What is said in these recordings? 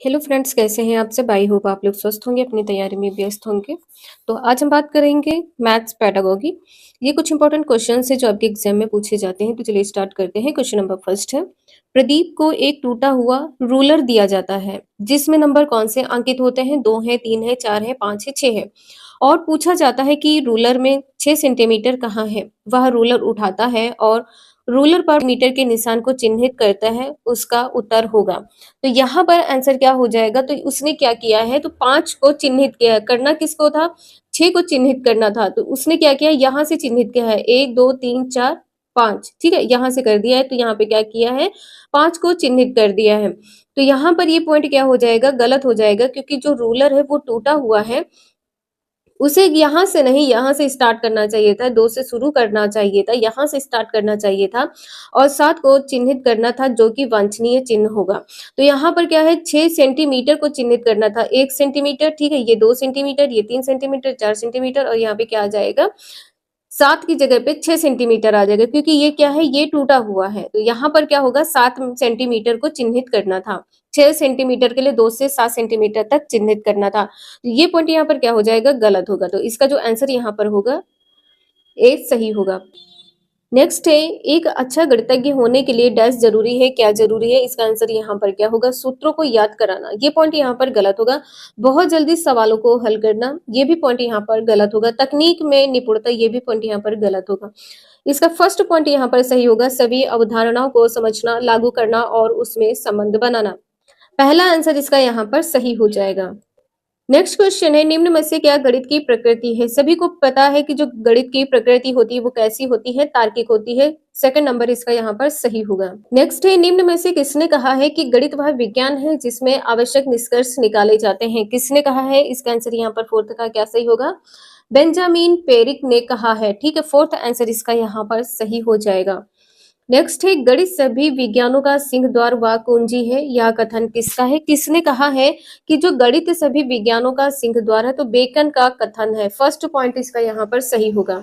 Hello friends, कैसे हैं आप सब? आई होप आप लोग स्वस्थ होंगे, अपनी तैयारी में व्यस्त होंगे। तो आज हम बात करेंगे मैथ्स पेडागोगी। ये कुछ इंपॉर्टेंट क्वेश्चंस है जो आपके एग्जाम में पूछे जाते हैं। तो चलिए स्टार्ट करते हैं। क्वेश्चन नंबर फर्स्ट है, प्रदीप को एक टूटा हुआ रूलर दिया जाता है जिसमें नंबर कौन से अंकित होते हैं? 2 है, 3 है, 4 है, 5 है, 6 है। और पूछा जाता है कि रूलर में 6 सेंटीमीटर कहाँ है? वह रूलर उठाता है और रूलर पर मीटर के निशान को चिन्हित करता है, उसका उत्तर होगा। तो यहाँ पर आंसर क्या हो जाएगा? तो उसने क्या किया है, तो 5 को चिन्हित किया है। करना किसको था? 6 को चिन्हित करना था। तो उसने क्या किया, यहाँ से चिन्हित किया है। 1 2 3 4 5, ठीक है, यहाँ से कर दिया है। तो यहाँ पे क्या किया है, 5 को चिन्हित कर दिया है। तो यहाँ पर ये पॉइंट क्या हो जाएगा, गलत हो जाएगा, क्योंकि जो रूलर है वो टूटा हुआ है। उसे यहाँ से नहीं, यहाँ से स्टार्ट करना चाहिए था, 2 से शुरू करना चाहिए था, यहाँ से स्टार्ट करना चाहिए था और 7 को चिन्हित करना था, जो कि वांछनीय चिन्ह होगा। तो यहाँ पर क्या है, 6 सेंटीमीटर को चिन्हित करना था। 1 सेंटीमीटर, ठीक है, ये 2 सेंटीमीटर, ये 3 सेंटीमीटर, 4 सेंटीमीटर, और यहाँ पे क्या आ जाएगा, 7 की जगह पे 6 सेंटीमीटर आ जाएगा, क्योंकि ये क्या है, ये टूटा हुआ है। तो यहाँ पर क्या होगा, 7 सेंटीमीटर को चिन्हित करना था। 6 सेंटीमीटर के लिए 2 से 7 सेंटीमीटर तक चिन्हित करना था। तो ये पॉइंट यहाँ पर क्या हो जाएगा, गलत होगा। तो इसका जो आंसर यहाँ पर होगा, ए सही होगा। नेक्स्ट है, एक अच्छा गणितज्ञ होने के लिए डैश जरूरी है, क्या जरूरी है? इसका आंसर यहाँ पर क्या होगा, सूत्रों को याद कराना। ये पॉइंट यहाँ पर गलत होगा। बहुत जल्दी सवालों को हल करना, ये भी पॉइंट यहाँ पर गलत होगा। तकनीक में निपुणता, ये भी पॉइंट यहाँ पर गलत होगा। इसका फर्स्ट पॉइंट यहाँ पर सही होगा, सभी अवधारणाओं को समझना, लागू करना और उसमें संबंध बनाना। पहला आंसर इसका यहाँ पर सही हो जाएगा। नेक्स्ट क्वेश्चन है, निम्न में से क्या गणित की प्रकृति है? सभी को पता है कि जो गणित की प्रकृति होती है वो कैसी होती है, तार्किक होती है। सेकंड नंबर इसका यहाँ पर सही होगा। नेक्स्ट है, निम्न में से किसने कहा है कि गणित वह विज्ञान है जिसमें आवश्यक निष्कर्ष निकाले जाते हैं? किसने कहा है? इसका आंसर यहाँ पर फोर्थ का क्या सही होगा, बेंजामिन पेरिक ने कहा है। ठीक है, फोर्थ आंसर इसका यहाँ पर सही हो जाएगा। नेक्स्ट है, गणित सभी विज्ञानों का सिंह द्वार व कुंजी है, यह कथन किसका है? किसने कहा है कि जो गणित सभी विज्ञानों का सिंह द्वार है? तो बेकन का कथन है। फर्स्ट पॉइंट इसका यहाँ पर सही होगा।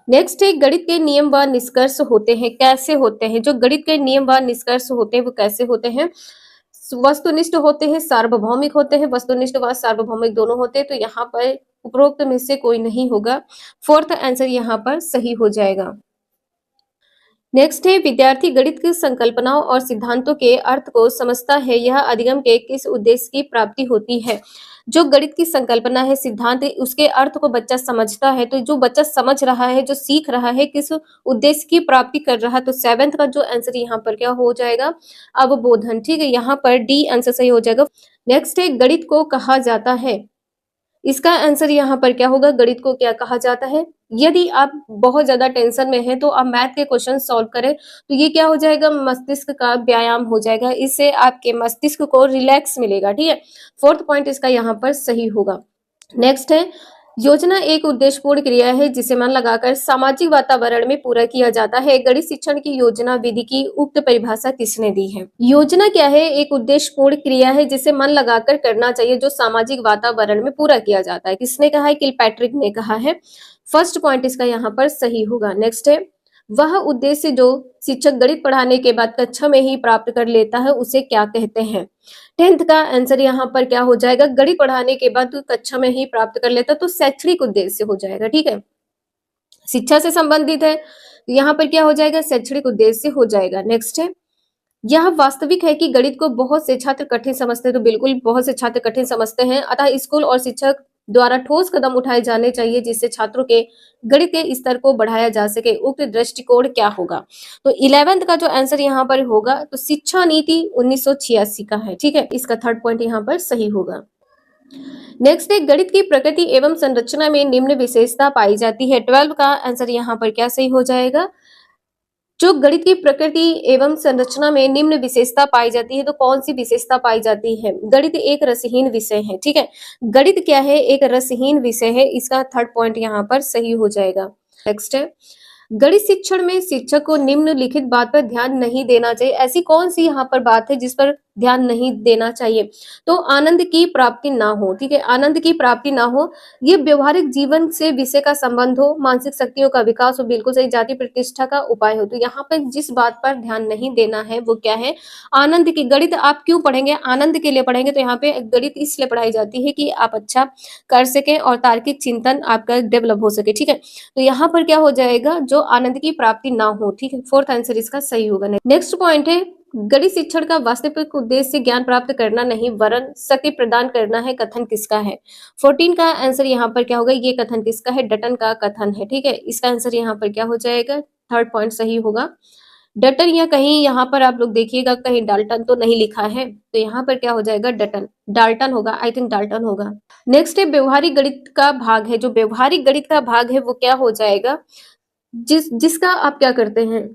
नेक्स्ट है, गणित के नियम व निष्कर्ष होते हैं, कैसे होते हैं? जो गणित के नियम व निष्कर्ष होते हैं वो कैसे होते हैं? वस्तुनिष्ठ होते हैं, सार्वभौमिक होते हैं। वस्तुनिष्ठ व सार्वभौमिक दोनों होते हैं। तो यहाँ पर उपरोक्त में से कोई नहीं होगा। फोर्थ आंसर यहाँ पर सही हो जाएगा। नेक्स्ट है, विद्यार्थी गणित की संकल्पनाओं और सिद्धांतों के अर्थ को समझता है, यह अधिगम के किस उद्देश्य की प्राप्ति होती है? जो गणित की संकल्पना है, सिद्धांत है, उसके अर्थ को बच्चा समझता है। तो जो बच्चा समझ रहा है, जो सीख रहा है, किस उद्देश्य की प्राप्ति कर रहा है? तो सेवेंथ का जो आंसर यहाँ पर क्या हो जाएगा, अवबोधन। ठीक है, यहाँ पर डी आंसर सही हो जाएगा। नेक्स्ट है, गणित को कहा जाता है, इसका आंसर यहाँ पर क्या होगा, गणित को क्या कहा जाता है? यदि आप बहुत ज्यादा टेंशन में हैं तो आप मैथ के क्वेश्चन सॉल्व करें, तो ये क्या हो जाएगा, मस्तिष्क का व्यायाम हो जाएगा। इससे आपके मस्तिष्क को रिलैक्स मिलेगा। ठीक है, फोर्थ पॉइंट इसका यहाँ पर सही होगा। नेक्स्ट है, योजना एक उद्देश्यपूर्ण क्रिया है जिसे मन लगाकर सामाजिक वातावरण में पूरा किया जाता है। गणित शिक्षण की योजना विधि की उक्त परिभाषा किसने दी है? योजना क्या है, एक उद्देश्यपूर्ण क्रिया है जिसे मन लगाकर करना चाहिए, जो सामाजिक वातावरण में पूरा किया जाता है। किसने कहा है? किलपैट्रिक ने कहा है। फर्स्ट पॉइंट इसका यहाँ पर सही होगा। नेक्स्ट है, वह उद्देश्य जो शिक्षक गणित पढ़ाने के बाद कक्षा में ही प्राप्त कर लेता है उसे क्या कहते हैं? 10th का आंसर यहाँ पर क्या हो जाएगा, गणित पढ़ाने के बाद कक्षा में ही प्राप्त कर लेता, तो शैक्षणिक उद्देश्य हो जाएगा। ठीक है, शिक्षा से संबंधित है, यहाँ पर क्या हो जाएगा, शैक्षणिक उद्देश्य हो जाएगा। नेक्स्ट है, यह वास्तविक है कि गणित को बहुत से छात्र कठिन समझते हैं। तो बिल्कुल बहुत से छात्र कठिन समझते हैं, अतः स्कूल और शिक्षक द्वारा ठोस कदम उठाए जाने चाहिए जिससे छात्रों के गणित के स्तर को बढ़ाया जा सके। उक्त दृष्टिकोण क्या होगा? तो 11th का जो आंसर यहाँ पर होगा, तो शिक्षा नीति 1986 का है। ठीक है, इसका थर्ड पॉइंट यहाँ पर सही होगा। नेक्स्ट है, गणित की प्रकृति एवं संरचना में निम्न विशेषता पाई जाती है। 12 का आंसर यहाँ पर क्या सही हो जाएगा, जो गणित की प्रकृति एवं संरचना में निम्न विशेषता पाई जाती है। तो कौन सी विशेषता पाई जाती है? गणित एक रसहीन विषय है। ठीक है, गणित क्या है, एक रसहीन विषय है। इसका थर्ड पॉइंट यहाँ पर सही हो जाएगा। नेक्स्ट है, गणित शिक्षण में शिक्षक को निम्नलिखित बात पर ध्यान नहीं देना चाहिए। ऐसी कौन सी यहाँ पर बात है जिस पर ध्यान नहीं देना चाहिए। तो आनंद की प्राप्ति ना हो, ठीक है, आनंद की प्राप्ति ना हो, ये व्यवहारिक जीवन से विषय का संबंध हो, मानसिक शक्तियों का विकास हो, बिल्कुल सही, जाति प्रतिष्ठा का उपाय हो। तो यहाँ पर जिस बात पर ध्यान नहीं देना है वो क्या है, आनंद की। गणित आप क्यों पढ़ेंगे, आनंद के लिए पढ़ेंगे। तो यहाँ पे गणित इसलिए पढ़ाई जाती है कि आप अच्छा कर सकें और तार्किक चिंतन आपका डेवलप हो सके, ठीक है। तो यहाँ पर क्या हो जाएगा, जो आनंद की प्राप्ति ना हो, ठीक है, फोर्थ आंसर इसका सही होगा। नेक्स्ट पॉइंट है, गणित शिक्षण का वास्तविक उद्देश्य ज्ञान प्राप्त करना नहीं वरन शक्ति प्रदान करना है, कथन किसका है। 14 का आंसर यहाँ पर क्या होगा, ये कथन किसका है, डटन का कथन है, ठीक है। इसका आंसर यहाँ पर क्या हो जाएगा, थर्ड पॉइंट सही होगा। डटन, या कहीं यहाँ पर आप लोग देखिएगा कहीं डाल्टन तो नहीं लिखा है, तो यहाँ पर क्या हो जाएगा, डटन, डाल्टन होगा, आई थिंक डाल्टन होगा। नेक्स्ट है व्यवहारिक गणित का भाग है, जो व्यवहारिक गणित का भाग है वो क्या हो जाएगा, जिसका आप क्या करते हैं।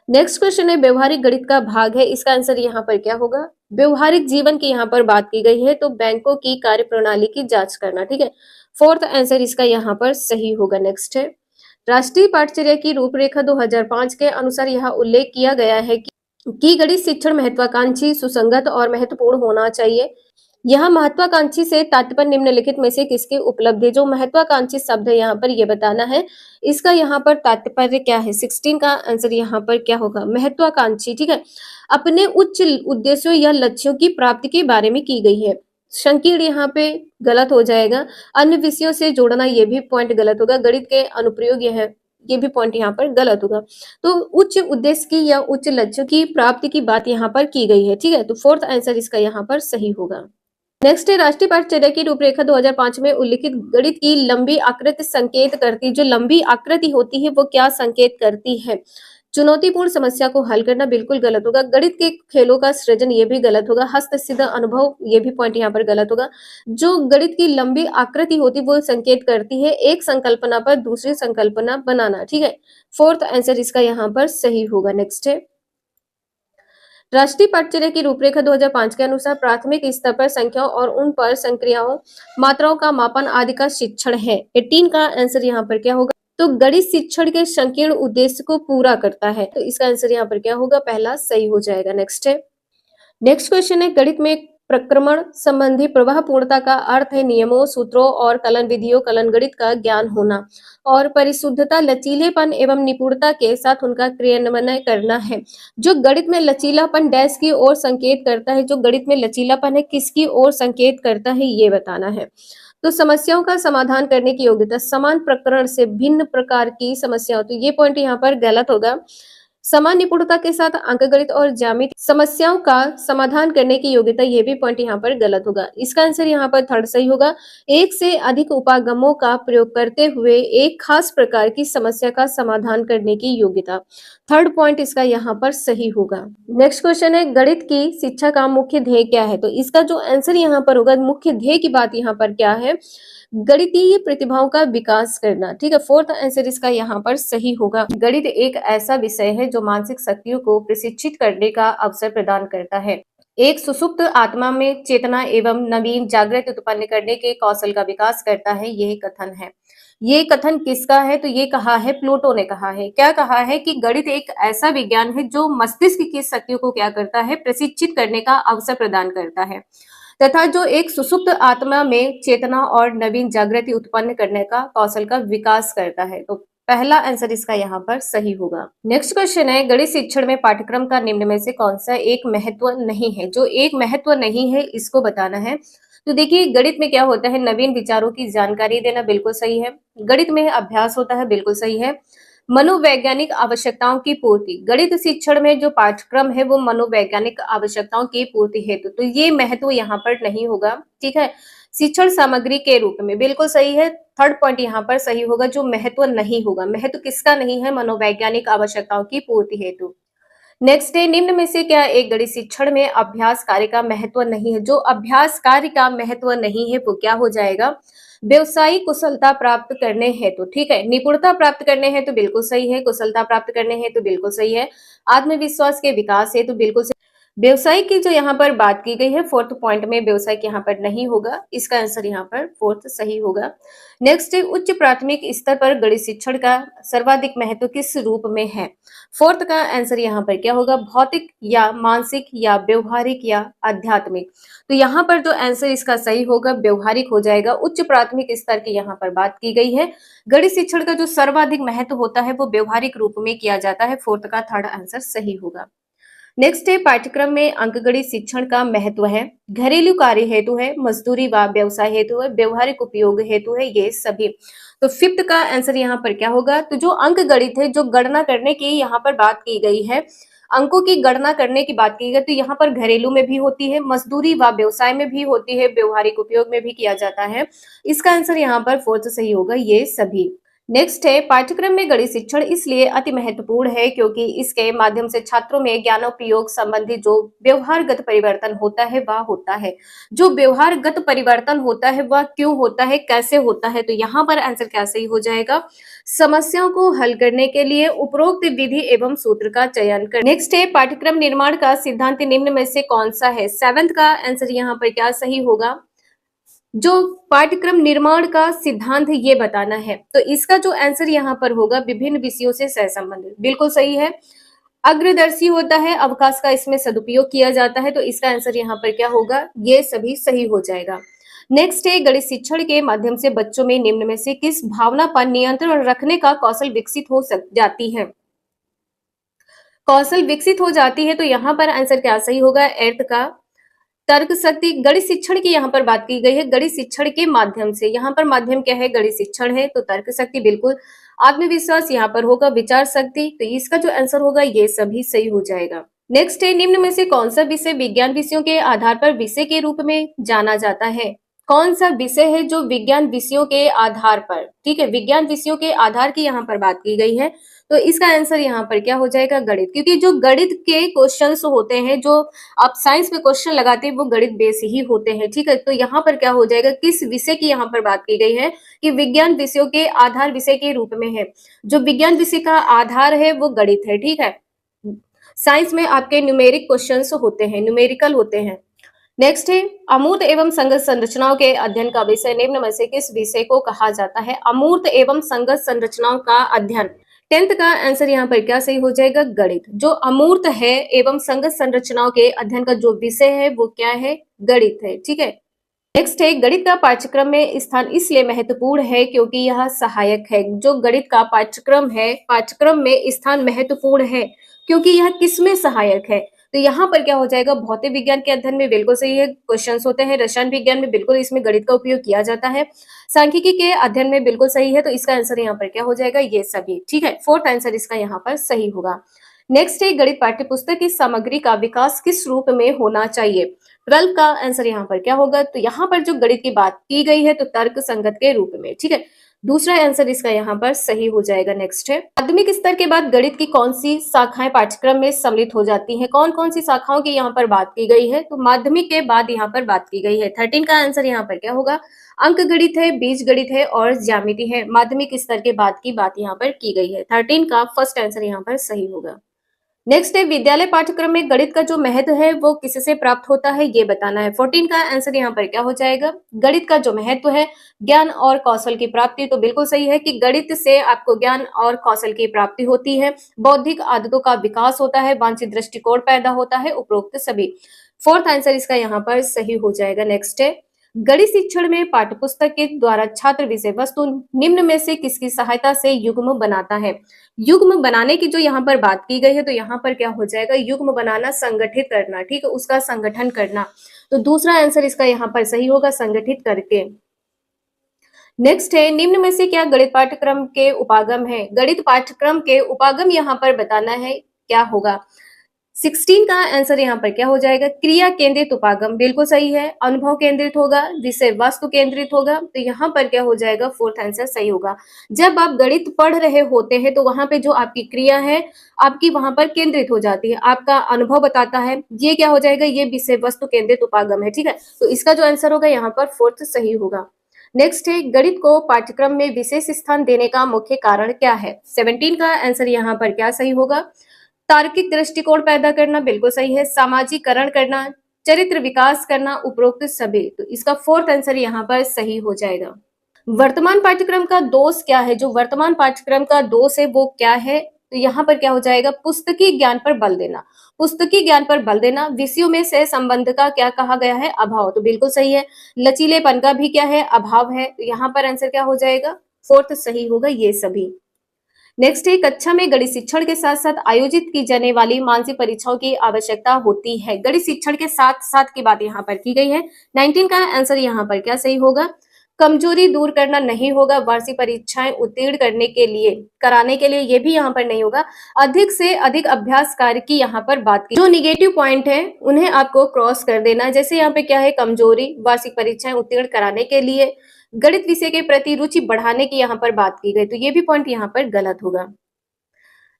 नेक्स्ट क्वेश्चन है व्यवहारिक गणित का भाग है, इसका आंसर यहाँ पर क्या होगा, व्यवहारिक जीवन की यहाँ पर बात की गई है, तो बैंकों की कार्यप्रणाली की जांच करना, ठीक है। फोर्थ आंसर इसका यहाँ पर सही होगा। नेक्स्ट है राष्ट्रीय पाठ्यचर्या की रूपरेखा 2005 के अनुसार यहाँ उल्लेख किया गया है कि गणित शिक्षण महत्वाकांक्षी, सुसंगत और महत्वपूर्ण होना चाहिए। यह महत्वाकांक्षी से तात्पर्य निम्नलिखित में से किसकी उपलब्धि, जो महत्वाकांक्षी शब्द है यहाँ पर ये बताना है, इसका यहाँ पर तात्पर्य क्या है। 16 का आंसर यहाँ पर क्या होगा, महत्वाकांक्षी, ठीक है, अपने उच्च उद्देश्यों या लक्ष्यों की प्राप्ति के बारे में की गई है। संकीर्ण यहाँ पे गलत हो जाएगा, अन्य विषयों से जोड़ना ये भी पॉइंट गलत होगा, गणित के अनुप्रयोग यह है, ये भी पॉइंट यहाँ पर गलत होगा। तो उच्च उद्देश्य की या उच्च लक्ष्य की प्राप्ति की बात यहाँ पर की गई है, ठीक है। तो फोर्थ आंसर इसका यहाँ पर सही होगा। नेक्स्ट है राष्ट्रीय पाठ्यचर्या की रूपरेखा 2005 में उल्लिखित गणित की लंबी आकृति संकेत करती, जो लंबी आकृति होती है वो क्या संकेत करती है। चुनौतीपूर्ण समस्या को हल करना बिल्कुल गलत होगा, गणित के खेलों का सृजन ये भी गलत होगा, हस्तसिद्ध अनुभव ये भी पॉइंट यहाँ पर गलत होगा। जो गणित की लंबी आकृति होती वो संकेत करती है एक संकल्पना पर दूसरी संकल्पना बनाना, ठीक है। फोर्थ आंसर इसका यहाँ पर सही होगा। नेक्स्ट है राष्ट्रीय पाठ्यचर्या की रूपरेखा 2005 के अनुसार प्राथमिक स्तर पर संख्याओं और उन पर संक्रियाओं, मात्राओं का मापन आदि का शिक्षण है। 18 का आंसर यहाँ पर क्या होगा, तो गणित शिक्षण के संकीर्ण उद्देश्य को पूरा करता है, तो इसका आंसर यहाँ पर क्या होगा, पहला सही हो जाएगा। नेक्स्ट है नेक्स्ट क्वेश्चन है गणित में प्रक्रमण संबंधी प्रवाह पूर्णता का अर्थ है नियमों, सूत्रों और कलन विधियों, कलन गणित का ज्ञान होना, और परिशुद्धता, लचीलेपन एवं निपुणता के साथ उनका क्रियान्वयन करना है। जो गणित में लचीलापन डैश की ओर संकेत करता है, जो गणित में लचीलापन है किसकी ओर संकेत करता है, ये बताना है। तो समस्याओं का समाधान करने की योग्यता, समान प्रकरण से भिन्न प्रकार की समस्याओं, तो ये पॉइंट यहाँ पर गलत होगा। समान निपुणता के साथ अंकगणित और ज्यामिति समस्याओं का समाधान करने की योग्यता, ये भी पॉइंट यहाँ पर गलत होगा। इसका आंसर यहाँ पर थर्ड सही होगा। एक से अधिक उपागमों का प्रयोग करते हुए एक खास प्रकार की समस्या का समाधान करने की योग्यता, थर्ड पॉइंट इसका यहाँ पर सही होगा। नेक्स्ट क्वेश्चन है गणित की शिक्षा का मुख्य ध्येय क्या है, तो इसका जो आंसर यहाँ पर होगा, मुख्य ध्येय की बात यहाँ पर क्या है, गणितीय प्रतिभाओं का विकास करना, ठीक है। फोर्थ आंसर इसका यहाँ पर सही होगा। गणित एक ऐसा विषय है जो मानसिक शक्तियों को प्रशिक्षित करने का अवसर प्रदान करता है, एक सुसुप्त आत्मा में चेतना एवं नवीन जागृत उत्पन्न करने के कौशल का विकास करता है, यही कथन है। ये कथन किसका है, तो ये कहा है प्लूटो ने कहा है। क्या कहा है कि गणित एक ऐसा विज्ञान है जो मस्तिष्क की शक्तियों को क्या करता है, प्रशिक्षित करने का अवसर प्रदान करता है, तथा जो एक सुसुप्त आत्मा में चेतना और नवीन जागृति उत्पन्न करने का कौशल का विकास करता है। तो पहला आंसर इसका यहाँ पर सही होगा। नेक्स्ट क्वेश्चन है गणित शिक्षण में पाठ्यक्रम का निम्न में से कौन सा एक महत्व नहीं है, जो एक महत्व नहीं है इसको बताना है। तो देखिए गणित में क्या होता है, नवीन विचारों की जानकारी देना, बिल्कुल सही है। गणित में अभ्यास होता है, बिल्कुल सही है। मनोवैज्ञानिक आवश्यकताओं की पूर्ति, गणित शिक्षण में जो पाठ्यक्रम है वो मनोवैज्ञानिक आवश्यकताओं की पूर्ति हेतु, तो ये महत्व यहाँ पर नहीं होगा, ठीक है। शिक्षण सामग्री के रूप में, बिल्कुल सही है, थर्ड पॉइंट यहाँ पर सही होगा, जो महत्व नहीं होगा। महत्व किसका नहीं है, मनोवैज्ञानिक आवश्यकताओं की पूर्ति हेतु। नेक्स्ट है निम्न में से क्या एक गणित शिक्षण में अभ्यास कार्य का महत्व नहीं है, जो अभ्यास कार्य का महत्व नहीं है वो क्या हो जाएगा, व्यवसायिक कुशलता प्राप्त करने हेतु, ठीक है। निपुणता प्राप्त करने हैं तो बिल्कुल सही है, कुशलता प्राप्त करने हैं तो बिल्कुल सही है, आत्मविश्वास के विकास है तो बिल्कुल सही, व्यवसाय की जो यहाँ पर बात की गई है फोर्थ पॉइंट में व्यवसाय यहाँ पर नहीं होगा, इसका आंसर यहाँ पर फोर्थ सही होगा। नेक्स्ट है उच्च प्राथमिक स्तर पर गणित शिक्षण का सर्वाधिक महत्व किस रूप में है? फोर्थ का आंसर यहाँ पर क्या होगा? भौतिक या मानसिक या व्यवहारिक या आध्यात्मिक। तो यहाँ पर जो आंसर इसका सही होगा व्यवहारिक हो जाएगा। उच्च प्राथमिक स्तर की यहाँ पर बात की गई है। गणित शिक्षण का जो सर्वाधिक महत्व होता है वो व्यवहारिक रूप में किया जाता है। फोर्थ का थर्ड आंसर सही होगा। नेक्स्ट है पाठ्यक्रम में अंकगणित शिक्षण का महत्व है। घरेलू कार्य हेतु है, मजदूरी व व्यवसाय हेतु है, व्यवहारिक उपयोग हेतु है, ये सभी। तो फिफ्थ का आंसर यहाँ पर क्या होगा? तो जो अंक गणित है, जो गणना करने की यहाँ पर बात की गई है, अंकों की गणना करने की बात की गई, तो यहाँ पर घरेलू में भी होती है, मजदूरी व व्यवसाय में भी होती है, व्यवहारिक उपयोग में भी किया जाता है। इसका आंसर यहाँ पर फोर्थ सही होगा, ये सभी। नेक्स्ट है पाठ्यक्रम में गणित शिक्षण इसलिए अति महत्वपूर्ण है क्योंकि इसके माध्यम से छात्रों में ज्ञानोपयोग संबंधी जो व्यवहारगत परिवर्तन होता है वह होता है। जो व्यवहारगत परिवर्तन होता है वह क्यों होता है, कैसे होता है? तो यहाँ पर आंसर क्या सही हो जाएगा? समस्याओं को हल करने के लिए उपरोक्त विधि एवं सूत्र का चयन कर। नेक्स्ट है पाठ्यक्रम निर्माण का सिद्धांत निम्न में से कौन सा है? सेवेंथ का आंसर यहाँ पर क्या सही होगा? जो पाठ्यक्रम निर्माण का सिद्धांत है ये बताना है। तो इसका जो आंसर यहाँ पर होगा विभिन्न विषयों से सहसंबंधित, बिल्कुल सही है। अग्रदर्शी होता है, अवकाश का इसमें सदुपयोग किया जाता है, तो इसका आंसर यहाँ पर क्या होगा? ये सभी सही हो जाएगा। नेक्स्ट है गणित शिक्षण के माध्यम से बच्चों में निम्न में से किस भावना पर नियंत्रण रखने का कौशल विकसित हो जाती है? कौशल विकसित हो जाती है, तो यहाँ पर आंसर क्या सही होगा? एर्थ का तर्क शक्ति। गणित शिक्षण की यहाँ पर बात की गई है, गणित शिक्षण के माध्यम से। यहाँ पर माध्यम क्या है? गणित शिक्षण है, तो तर्क शक्ति बिल्कुल। आत्मविश्वास यहाँ पर होगा विचार शक्ति, तो इसका जो आंसर होगा ये सभी सही हो जाएगा। नेक्स्ट है निम्न में से कौन सा विषय विज्ञान विषयों के आधार पर विषय के रूप में जाना जाता है? कौन सा विषय है जो विज्ञान विषयों के आधार पर, ठीक है, विज्ञान विषयों के आधार की यहाँ पर बात की गई है, तो इसका आंसर यहाँ पर क्या हो जाएगा? गणित। क्योंकि जो गणित के क्वेश्चंस होते हैं, जो आप साइंस में क्वेश्चन लगाते हैं वो गणित बेस ही होते हैं, ठीक है। तो यहाँ पर क्या हो जाएगा? किस विषय की यहाँ पर बात की गई है कि विज्ञान विषयों के आधार विषय के रूप में है। जो विज्ञान विषय का आधार है वो गणित है, ठीक है। साइंस में आपके न्यूमेरिक क्वेश्चंस होते हैं, न्यूमेरिकल होते हैं। नेक्स्ट है अमूर्त एवं संगत संरचनाओं के अध्ययन का विषय निम्न में से किस विषय को कहा जाता है? अमूर्त एवं संगत संरचनाओं का अध्ययन। टेंथ का आंसर यहाँ पर क्या सही हो जाएगा? गणित। जो अमूर्त है एवं संगत संरचनाओं के अध्ययन का जो विषय है वो क्या है? गणित है, ठीक है। नेक्स्ट है गणित का पाठ्यक्रम में स्थान इसलिए महत्वपूर्ण है क्योंकि यह सहायक है। जो गणित का पाठ्यक्रम है, पाठ्यक्रम में स्थान महत्वपूर्ण है क्योंकि यह किसमें सहायक है? तो यहाँ पर क्या हो जाएगा? भौतिक विज्ञान के अध्ययन में बिल्कुल सही है, क्वेश्चंस होते हैं। रसायन विज्ञान में बिल्कुल इसमें गणित का उपयोग किया जाता है। सांख्यिकी के अध्ययन में बिल्कुल सही है, तो इसका आंसर यहाँ पर क्या हो जाएगा? ये सभी, ठीक है। फोर्थ आंसर इसका यहाँ पर सही होगा। नेक्स्ट है गणित पाठ्यपुस्तक की सामग्री का विकास किस रूप में होना चाहिए? 12 का आंसर यहाँ पर क्या होगा? तो यहाँ पर जो गणित की बात की गई है तो तर्क संगत के रूप में, ठीक है। दूसरा आंसर इसका यहाँ पर सही हो जाएगा। नेक्स्ट है माध्यमिक स्तर के बाद गणित की कौन सी शाखाएं पाठ्यक्रम में सम्मिलित हो जाती हैं? कौन कौन सी शाखाओं की यहाँ पर बात की गई है? तो माध्यमिक के बाद यहाँ पर बात की गई है। 13 का आंसर यहाँ पर क्या होगा? अंक गणित है, बीज गणित है और ज्यामिति है। माध्यमिक स्तर के बाद की बात यहाँ पर की गई है। 13 का फर्स्ट आंसर यहाँ पर सही होगा। नेक्स्ट है विद्यालय पाठ्यक्रम में गणित का जो महत्व है वो किससे प्राप्त होता है ये बताना है। 14 का आंसर यहाँ पर क्या हो जाएगा? गणित का जो महत्व है ज्ञान और कौशल की प्राप्ति, तो बिल्कुल सही है कि गणित से आपको ज्ञान और कौशल की प्राप्ति होती है, बौद्धिक आदतों का विकास होता है, वांछित दृष्टिकोण पैदा होता है, उपरोक्त सभी। फोर्थ आंसर इसका यहाँ पर सही हो जाएगा। नेक्स्ट है गणित शिक्षण में पाठ्यपुस्तक के द्वारा छात्र विषय वस्तु निम्न में से किसकी सहायता से युग्म बनाता है? युग्म बनाने की जो यहाँ पर बात की गई है, तो यहाँ पर क्या हो जाएगा? युग्म बनाना, संगठित करना, ठीक है, उसका संगठन करना। तो दूसरा आंसर इसका यहाँ पर सही होगा, संगठित करके। नेक्स्ट है निम्न में से क्या गणित पाठ्यक्रम के उपागम है? गणित पाठ्यक्रम के उपागम यहाँ पर बताना है, क्या होगा? 16 का आंसर यहाँ पर क्या हो जाएगा? क्रिया केंद्रित उपागम, बिल्कुल सही है। अनुभव केंद्रित होगा, विषय वस्तु केंद्रित होगा, तो यहाँ पर क्या हो जाएगा? फोर्थ आंसर सही होगा। जब आप गणित पढ़ रहे होते हैं तो वहां पे जो आपकी क्रिया है आपकी वहां पर केंद्रित हो जाती है, आपका अनुभव बताता है, ये क्या हो जाएगा? ये विषय वस्तु केंद्रित उपागम है, ठीक है। तो इसका जो आंसर होगा यहाँ पर फोर्थ सही होगा। नेक्स्ट है गणित को पाठ्यक्रम में विशेष स्थान देने का मुख्य कारण क्या है? 17 का आंसर यहाँ पर क्या सही होगा? तार्किक दृष्टिकोण पैदा करना, बिल्कुल सही है। सामाजिकरण करना, चरित्र विकास करना, उपरोक्त सभी। तो इसका फोर्थ आंसर यहाँ पर सही हो जाएगा। वर्तमान पाठ्यक्रम का दोष क्या है? जो वर्तमान पाठ्यक्रम का दोष है वो क्या है? तो यहाँ पर क्या हो जाएगा? पुस्तकीय ज्ञान पर बल देना। पुस्तकीय ज्ञान पर बल देना। विषयों में सह संबंध का क्या कहा गया है? अभाव। तो बिल्कुल सही है। लचीलेपन का भी क्या है? अभाव है। तो यहाँ पर आंसर क्या हो जाएगा? फोर्थ सही होगा ये सभी। नेक्स्ट है, कक्षा में गणित शिक्षण के साथ साथ आयोजित की जाने वाली मानसिक परीक्षाओं की आवश्यकता होती है। गणित शिक्षण के साथ साथ की बात यहाँ पर की गई है। 19 का आंसर यहाँ पर क्या सही होगा? कमजोरी दूर करना नहीं होगा। वार्षिक परीक्षाएं उत्तीर्ण करने के लिए, कराने के लिए, ये भी यहाँ पर नहीं होगा। अधिक से अधिक अभ्यास कार्य की यहाँ पर बात की। जो निगेटिव पॉइंट है उन्हें आपको क्रॉस कर देना। जैसे यहाँ पे क्या है? कमजोरी, वार्षिक परीक्षाएं उत्तीर्ण कराने के लिए, गणित विषय के प्रति रुचि बढ़ाने की यहाँ पर बात की गई। तो ये भी पॉइंट यहाँ पर गलत होगा।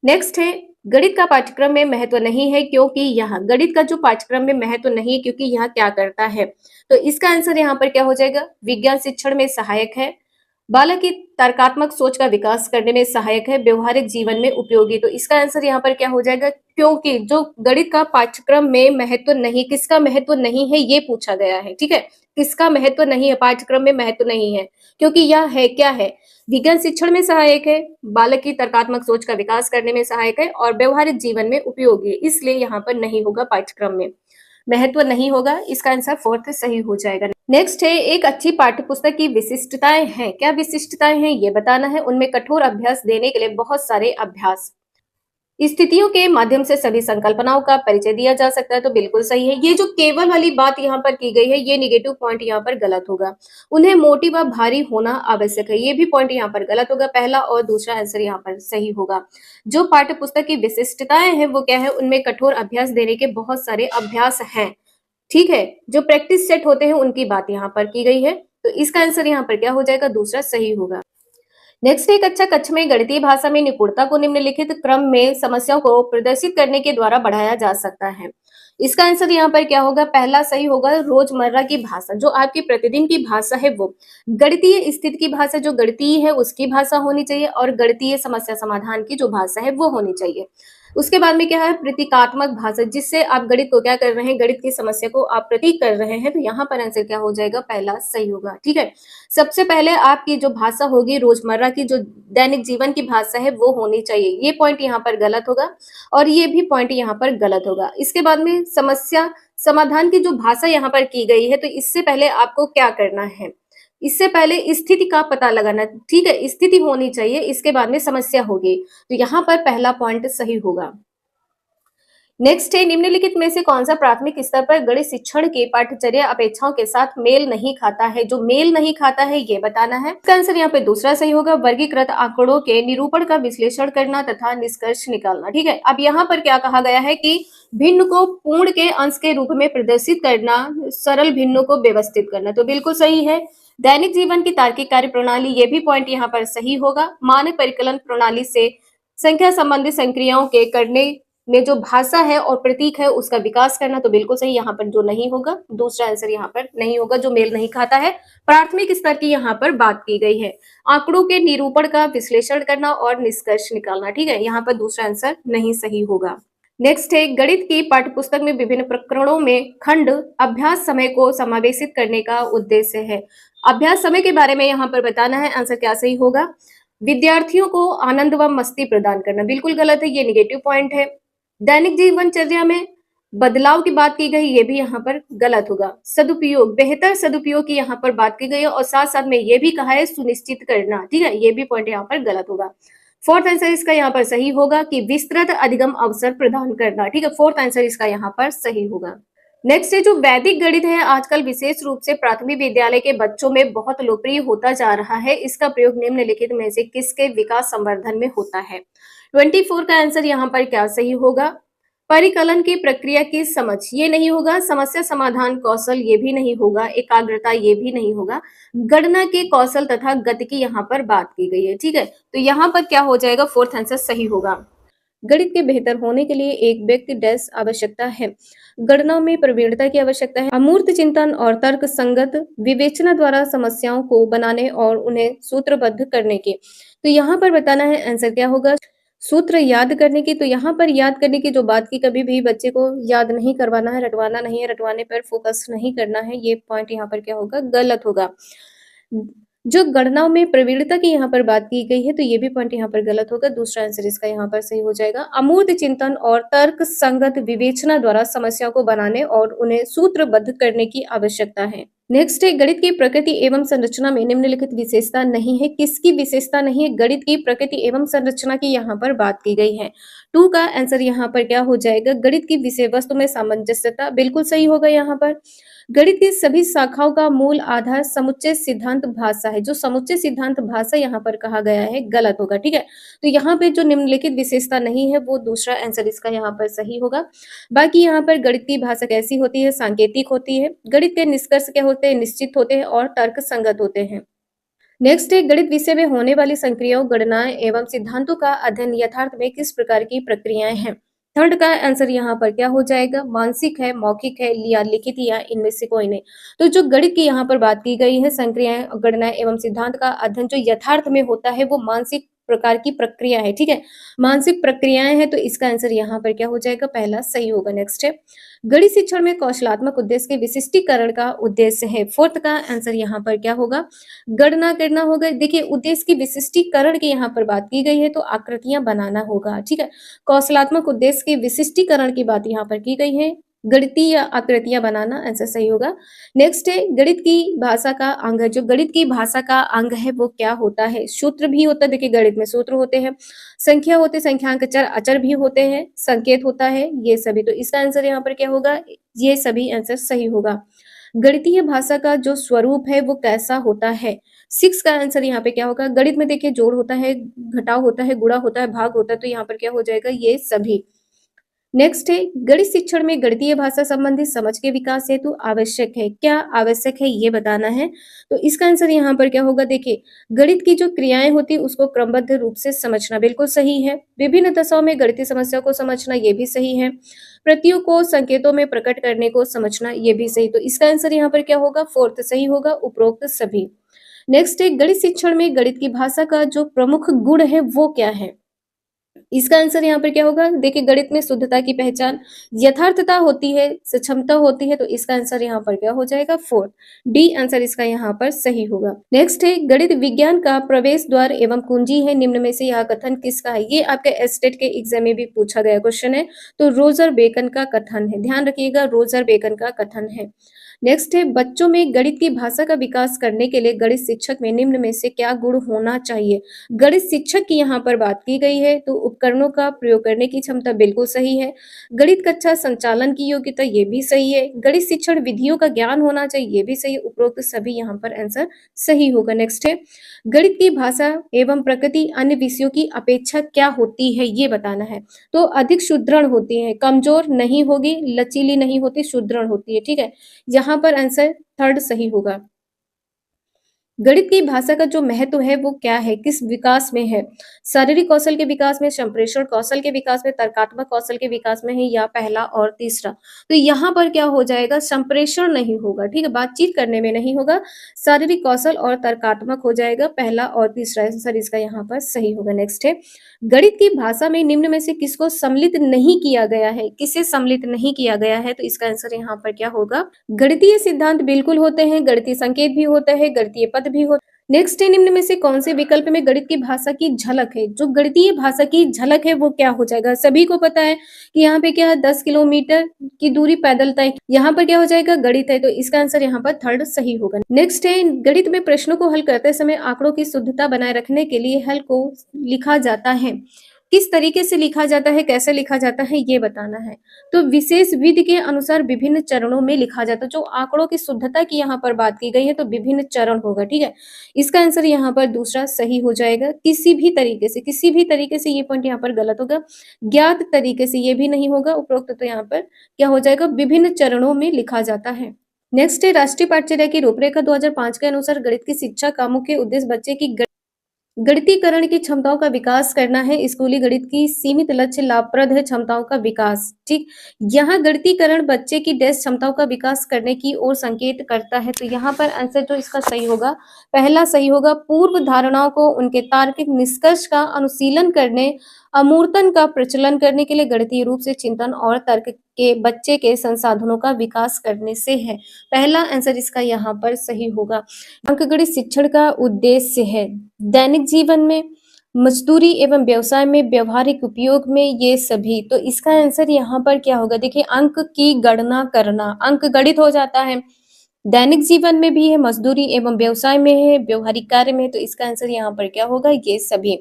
नेक्स्ट है, गणित का पाठ्यक्रम में महत्व नहीं है क्योंकि यहाँ गणित का जो पाठ्यक्रम में महत्व नहीं है क्योंकि यहाँ क्या करता है? तो इसका आंसर यहाँ पर क्या हो जाएगा? विज्ञान शिक्षण में सहायक है, बालक की तर्कात्मक सोच का विकास करने में सहायक है, व्यवहारिक जीवन में उपयोगी। तो इसका आंसर यहाँ पर क्या हो जाएगा? क्योंकि जो गणित का पाठ्यक्रम में महत्व नहीं, किसका महत्व नहीं है ये पूछा गया है। ठीक है, किसका महत्व नहीं है? पाठ्यक्रम में महत्व नहीं है क्योंकि यह है क्या है? विज्ञान शिक्षण में सहायक है, बालक की तर्कात्मक सोच का विकास करने में सहायक है और व्यवहारिक जीवन में उपयोगी है। इसलिए यहाँ पर नहीं होगा, पाठ्यक्रम में महत्व नहीं होगा। इसका आंसर फोर्थ सही हो जाएगा। नेक्स्ट है, एक अच्छी पाठ्यपुस्तक की विशिष्टताएं हैं। क्या विशिष्टताएं हैं ये बताना है। उनमें कठोर अभ्यास देने के लिए बहुत सारे अभ्यास, स्थितियों के माध्यम से सभी संकल्पनाओं का परिचय दिया जा सकता है। तो बिल्कुल सही है। ये जो केवल वाली बात यहाँ पर की गई है ये निगेटिव पॉइंट यहाँ पर गलत होगा। उन्हें मोटी व भारी होना आवश्यक है, ये भी पॉइंट यहाँ पर गलत होगा। पहला और दूसरा आंसर यहाँ पर सही होगा। जो पाठ्य पुस्तक की विशिष्टताएं हैं वो क्या है? उनमें कठोर अभ्यास देने के बहुत सारे अभ्यास हैं। ठीक है, जो प्रैक्टिस सेट होते हैं उनकी बात यहाँ पर की गई है। तो इसका आंसर यहाँ पर क्या हो जाएगा? दूसरा सही होगा। नेक्स्ट, एक अच्छा कक्षा में गणितीय भाषा में निपुणता को निम्नलिखित क्रम में समस्याओं को प्रदर्शित करने के द्वारा बढ़ाया जा सकता है। इसका आंसर यहाँ पर क्या होगा? पहला सही होगा। रोजमर्रा की भाषा, जो आपकी प्रतिदिन की भाषा है वो गणितीय स्थिति की भाषा, जो गणितीय है उसकी भाषा होनी चाहिए और गणितीय समस्या समाधान की जो भाषा है वो होनी चाहिए। उसके बाद में क्या है? प्रतीकात्मक भाषा, जिससे आप गणित को क्या कर रहे हैं? गणित की समस्या को आप प्रतीक कर रहे हैं। तो यहाँ पर आंसर क्या हो जाएगा? पहला सही होगा। ठीक है, सबसे पहले आपकी जो भाषा होगी रोजमर्रा की, जो दैनिक जीवन की भाषा है वो होनी चाहिए। ये पॉइंट यहाँ पर गलत होगा और ये भी पॉइंट यहाँ पर गलत होगा। इसके बाद में समस्या समाधान की जो भाषा यहाँ पर की गई है, तो इससे पहले आपको क्या करना है? इससे पहले स्थिति का पता लगाना। ठीक है, स्थिति होनी चाहिए, इसके बाद में समस्या होगी। तो यहाँ पर पहला पॉइंट सही होगा। नेक्स्ट है, निम्नलिखित में से कौन सा प्राथमिक स्तर पर गणित शिक्षण के पाठ्यचर्या अपेक्षाओं के साथ मेल नहीं खाता है? जो मेल नहीं खाता है ये बताना है। इसका आंसर यहाँ पे दूसरा सही होगा। वर्गीकृत आंकड़ों के निरूपण का विश्लेषण करना तथा निष्कर्ष निकालना। ठीक है, अब यहाँ पर क्या कहा गया है कि भिन्न को पूर्ण के अंश के रूप में प्रदर्शित करना, सरल भिन्नों को व्यवस्थित करना। तो बिल्कुल सही है। दैनिक जीवन की तार्किक कार्य प्रणाली, ये भी पॉइंट यहाँ पर सही होगा। मानक परिकलन प्रणाली से संख्या संबंधित संक्रियाओं के करने में जो भाषा है और प्रतीक है उसका विकास करना। तो बिल्कुल सही, यहाँ पर जो नहीं होगा, दूसरा आंसर यहाँ पर नहीं होगा, जो मेल नहीं खाता है। प्राथमिक स्तर की यहाँ पर बात की गई है। आंकड़ों के निरूपण का विश्लेषण करना और निष्कर्ष निकालना। ठीक है, यहाँ पर दूसरा आंसर नहीं सही होगा। नेक्स्ट है, गणित की पाठ्यपुस्तक में विभिन्न प्रकरणों में खंड अभ्यास समय को समावेशित करने का उद्देश्य है। अभ्यास समय के बारे में यहाँ पर बताना है। आंसर क्या सही होगा? विद्यार्थियों को आनंद व मस्ती प्रदान करना। बिल्कुल गलत है, ये निगेटिव पॉइंट है। दैनिक जीवनचर्या में बदलाव की बात की गई, ये भी यहाँ पर गलत होगा। सदुपयोग, बेहतर सदुपयोग की यहाँ पर बात की गई है और साथ साथ में ये भी कहा है सुनिश्चित करना। ठीक है, ये भी पॉइंट यहाँ पर गलत होगा। फोर्थ आंसर इसका यहाँ पर सही होगा कि विस्तृत अधिगम अवसर प्रदान करना। ठीक है, फोर्थ आंसर इसका यहाँ पर सही होगा। नेक्स्ट है, जो वैदिक गणित है आजकल विशेष रूप से प्राथमिक विद्यालय के बच्चों में बहुत लोकप्रिय होता जा रहा है। इसका प्रयोग निम्नलिखित में से किसके विकास संवर्धन में होता है? 24 का आंसर यहाँ पर क्या सही होगा? परिकलन की प्रक्रिया की समझ, ये नहीं होगा। समस्या समाधान कौशल, ये भी नहीं होगा। एकाग्रता, ये भी नहीं होगा। गणना के कौशल तथा गति की यहाँ पर बात की गई है। ठीक है, तो यहाँ पर क्या हो जाएगा? फोर्थ आंसर सही होगा। गणित के बेहतर होने के लिए एक व्यक्ति डैश आवश्यकता है। गणना में प्रवीणता की आवश्यकता है। अमूर्त चिंतन और तर्क संगत विवेचना द्वारा समस्याओं को बनाने और उन्हें सूत्रबद्ध करने के। तो यहाँ पर बताना है आंसर क्या होगा? सूत्र याद करने की, तो यहाँ पर याद करने की जो बात की, कभी भी बच्चे को याद नहीं करवाना है, रटवाना नहीं है, रटवाने पर फोकस नहीं करना है, ये पॉइंट यहाँ पर क्या होगा, गलत होगा। जो गणनाओं में प्रवीणता की यहाँ पर बात की गई है, तो ये भी पॉइंट यहाँ पर गलत होगा, दूसरा आंसर इसका यहाँ पर सही हो जाएगा। अमूर्त चिंतन और तर्क संगत विवेचना द्वारा समस्या को बनाने और उन्हें सूत्रबद्ध करने की आवश्यकता है। नेक्स्ट है, गणित की प्रकृति एवं संरचना में निम्नलिखित विशेषता नहीं है। किसकी विशेषता नहीं है? गणित की प्रकृति एवं संरचना की यहाँ पर बात की गई है। 2 का आंसर यहाँ पर क्या हो जाएगा? गणित की विषय वस्तु में सामंजस्यता, बिल्कुल सही होगा यहाँ पर। गणित की सभी शाखाओं का मूल आधार समुच्चय सिद्धांत भाषा है। जो समुच्चय सिद्धांत भाषा यहाँ पर कहा गया है, गलत होगा, ठीक है। तो यहाँ पे जो निम्नलिखित विशेषता नहीं है, वो दूसरा आंसर इसका यहाँ पर सही होगा। बाकी यहाँ पर गणित की भाषा कैसी होती है? सांकेतिक होती है। गणित के निष्कर्ष क्या होते हैं? निश्चित होते हैं और तर्क संगत होते हैं। नेक्स्ट है, गणित विषय में होने वाली संक्रियाओं, गणनाएं एवं सिद्धांतों का अध्ययन यथार्थ में किस प्रकार की प्रक्रियाएं हैं? थर्ड का आंसर यहाँ पर क्या हो जाएगा? मानसिक है, मौखिक है या लिखित, या इनमें से कोई नहीं। तो जो गणित की यहाँ पर बात की गई है, संक्रियाएं, गणनाएं एवं सिद्धांत का अध्ययन जो यथार्थ में होता है, वो मानसिक प्रकार की प्रक्रिया है, ठीक है। मानसिक प्रक्रियाएं हैं, तो इसका आंसर यहाँ पर क्या हो जाएगा? पहला सही होगा। नेक्स्ट है, गणित शिक्षण में कौशलात्मक उद्देश्य के विशिष्टीकरण का उद्देश्य है। फोर्थ का आंसर यहाँ पर क्या होगा? गणना करना होगा। देखिए, उद्देश्य की विशिष्टीकरण की यहाँ पर बात की गई है, तो आकृतियां बनाना होगा, ठीक है। कौशलात्मक उद्देश्य के विशिष्टीकरण की बात यहाँ पर की गई है, गणितीय आकृतियां बनाना, आंसर सही होगा। नेक्स्ट है, गणित की भाषा का अंग है। जो गणित की भाषा का अंग है, वो क्या होता है? सूत्र भी होता है। देखिए, गणित में सूत्र होते हैं, संख्या होते, संख्यांक, चर, अचर भी होते हैं, संकेत होता है, ये सभी। तो इसका आंसर यहाँ पर क्या होगा? ये सभी आंसर सही होगा। गणितीय भाषा का जो स्वरूप है, वो कैसा होता है? 6 का आंसर यहाँ पे क्या होगा? गणित में देखिए, जोड़ होता है, घटाव होता है, गुणा होता है, भाग होता है, तो यहाँ पर क्या हो जाएगा? ये सभी। नेक्स्ट है, गणित शिक्षण में गणितीय भाषा संबंधी समझ के विकास हेतु आवश्यक है। क्या आवश्यक है, ये बताना है। तो इसका आंसर यहाँ पर क्या होगा? देखिए, गणित की जो क्रियाएं होती है, उसको क्रमबद्ध रूप से समझना, बिल्कुल सही है। विभिन्न दशाओं में गणितीय समस्या को समझना, ये भी सही है। प्रतियों को संकेतों में प्रकट करने को समझना, ये भी सही। तो इसका आंसर यहाँ पर क्या होगा? फोर्थ सही होगा, उपरोक्त सभी। नेक्स्ट है, गणित शिक्षण में गणित की भाषा का जो प्रमुख गुण है, वो क्या है? इसका आंसर यहाँ पर क्या होगा? देखिए, गणित में शुद्धता की पहचान, यथार्थता होती है, सक्षमता होती है, तो इसका आंसर यहाँ पर क्या हो जाएगा? फोर्थ, डी आंसर इसका यहाँ पर सही होगा। नेक्स्ट है, गणित विज्ञान का प्रवेश द्वार एवं कुंजी है, निम्न में से यह कथन किसका है? ये आपके एस्टेट के एग्जाम में भी पूछा गया क्वेश्चन है, तो रोजर बेकन का कथन है, ध्यान रखिएगा, रोजर बेकन का कथन है। नेक्स्ट है, बच्चों में गणित की भाषा का विकास करने के लिए गणित शिक्षक में निम्न में से क्या गुण होना चाहिए? गणित शिक्षक की यहाँ पर बात की गई है, तो उपकरणों का प्रयोग करने की क्षमता, बिल्कुल सही है। गणित कक्षा संचालन की योग्यता, ये भी सही है। गणित शिक्षण विधियों का ज्ञान होना चाहिए, ये भी सही। उपरोक्त सभी यहाँ पर आंसर सही होगा। नेक्स्ट है, गणित की भाषा एवं प्रकृति अन्य विषयों की अपेक्षा क्या होती है, ये बताना है। तो अधिक सुदृढ़ होती है, कमजोर नहीं होगी, लचीली नहीं होती, सुदृढ़ होती है, ठीक है। यहाँ पर आंसर थर्ड सही होगा। गणित की भाषा का जो महत्व है, वो क्या है? किस विकास में है? शारीरिक कौशल के विकास में, संप्रेषण कौशल के विकास में, तर्कात्मक कौशल के विकास में है, या पहला और तीसरा? तो यहाँ पर क्या हो जाएगा? संप्रेषण नहीं होगा, ठीक है, बातचीत करने में नहीं होगा, शारीरिक कौशल और तर्कात्मक हो जाएगा, पहला और तीसरा आंसर इसका यहाँ पर सही होगा। नेक्स्ट है, गणित की भाषा में निम्न में से किसको सम्मिलित नहीं किया गया है? किसे सम्मिलित नहीं किया गया है? तो इसका आंसर यहाँ पर क्या होगा? गणितीय सिद्धांत बिल्कुल होते हैं, गणितीय संकेत भी होता है, गणितीय पद भी होता है। नेक्स्ट है, निम्न में से कौन से विकल्प में गणित की भाषा की झलक है? जो गणितीय भाषा की झलक है, वो क्या हो जाएगा? सभी को पता है कि यहाँ पे क्या है, 10 किलोमीटर की दूरी पैदल तय, यहाँ पर क्या हो जाएगा? गणित है, तो इसका आंसर यहाँ पर थर्ड सही होगा। नेक्स्ट है, गणित में प्रश्नों को हल करते समय आंकड़ों की शुद्धता बनाए रखने के लिए हल को लिखा जाता है। किस तरीके से लिखा जाता है, कैसे लिखा जाता है, ये बताना है। तो विशेष विधि के अनुसार विभिन्न चरणों में लिखा जाता है। जो आंकड़ों की शुद्धता की यहाँ पर बात की गई है, तो विभिन्न चरण होगा, ठीक है। इसका आंसर यहाँ पर दूसरा सही हो जाएगा। किसी भी तरीके से, किसी भी तरीके से, ये पॉइंट यहाँ पर गलत होगा। ज्ञात तरीके से, ये भी नहीं होगा, उपरोक्त तो यहाँ पर क्या हो जाएगा? विभिन्न चरणों में लिखा जाता है। नेक्स्ट है, राष्ट्रीय पाठ्यचर्या की रूपरेखा 2005 के अनुसार गणित की शिक्षा का मुख्य उद्देश्य बच्चे की गणितीकरण की क्षमताओं का विकास करना है। स्कूली गणित की सीमित लक्ष्य लाभप्रद है क्षमताओं का विकास, ठीक। यहाँ गणितीकरण बच्चे की डेस्क क्षमताओं का विकास करने की ओर संकेत करता है। तो यहाँ पर आंसर जो इसका सही होगा, पहला सही होगा। पूर्व धारणाओं को उनके तार्किक निष्कर्ष का अनुशीलन करने अमूर्तन का प्रचलन करने के लिए गणितीय रूप से चिंतन और तर्क के बच्चे के संसाधनों का विकास करने से है। पहला आंसर इसका यहाँ पर सही होगा। अंकगणित शिक्षण का उद्देश्य है दैनिक जीवन में, मजदूरी एवं व्यवसाय में, व्यवहारिक उपयोग में, ये सभी। तो इसका आंसर यहाँ पर क्या होगा? देखिए, अंक की गणना करना, अंक गणित हो जाता है, दैनिक जीवन में भी है, मजदूरी एवं व्यवसाय में है, व्यवहारिक कार्य में है। तो इसका आंसर यहाँ पर क्या होगा? ये सभी।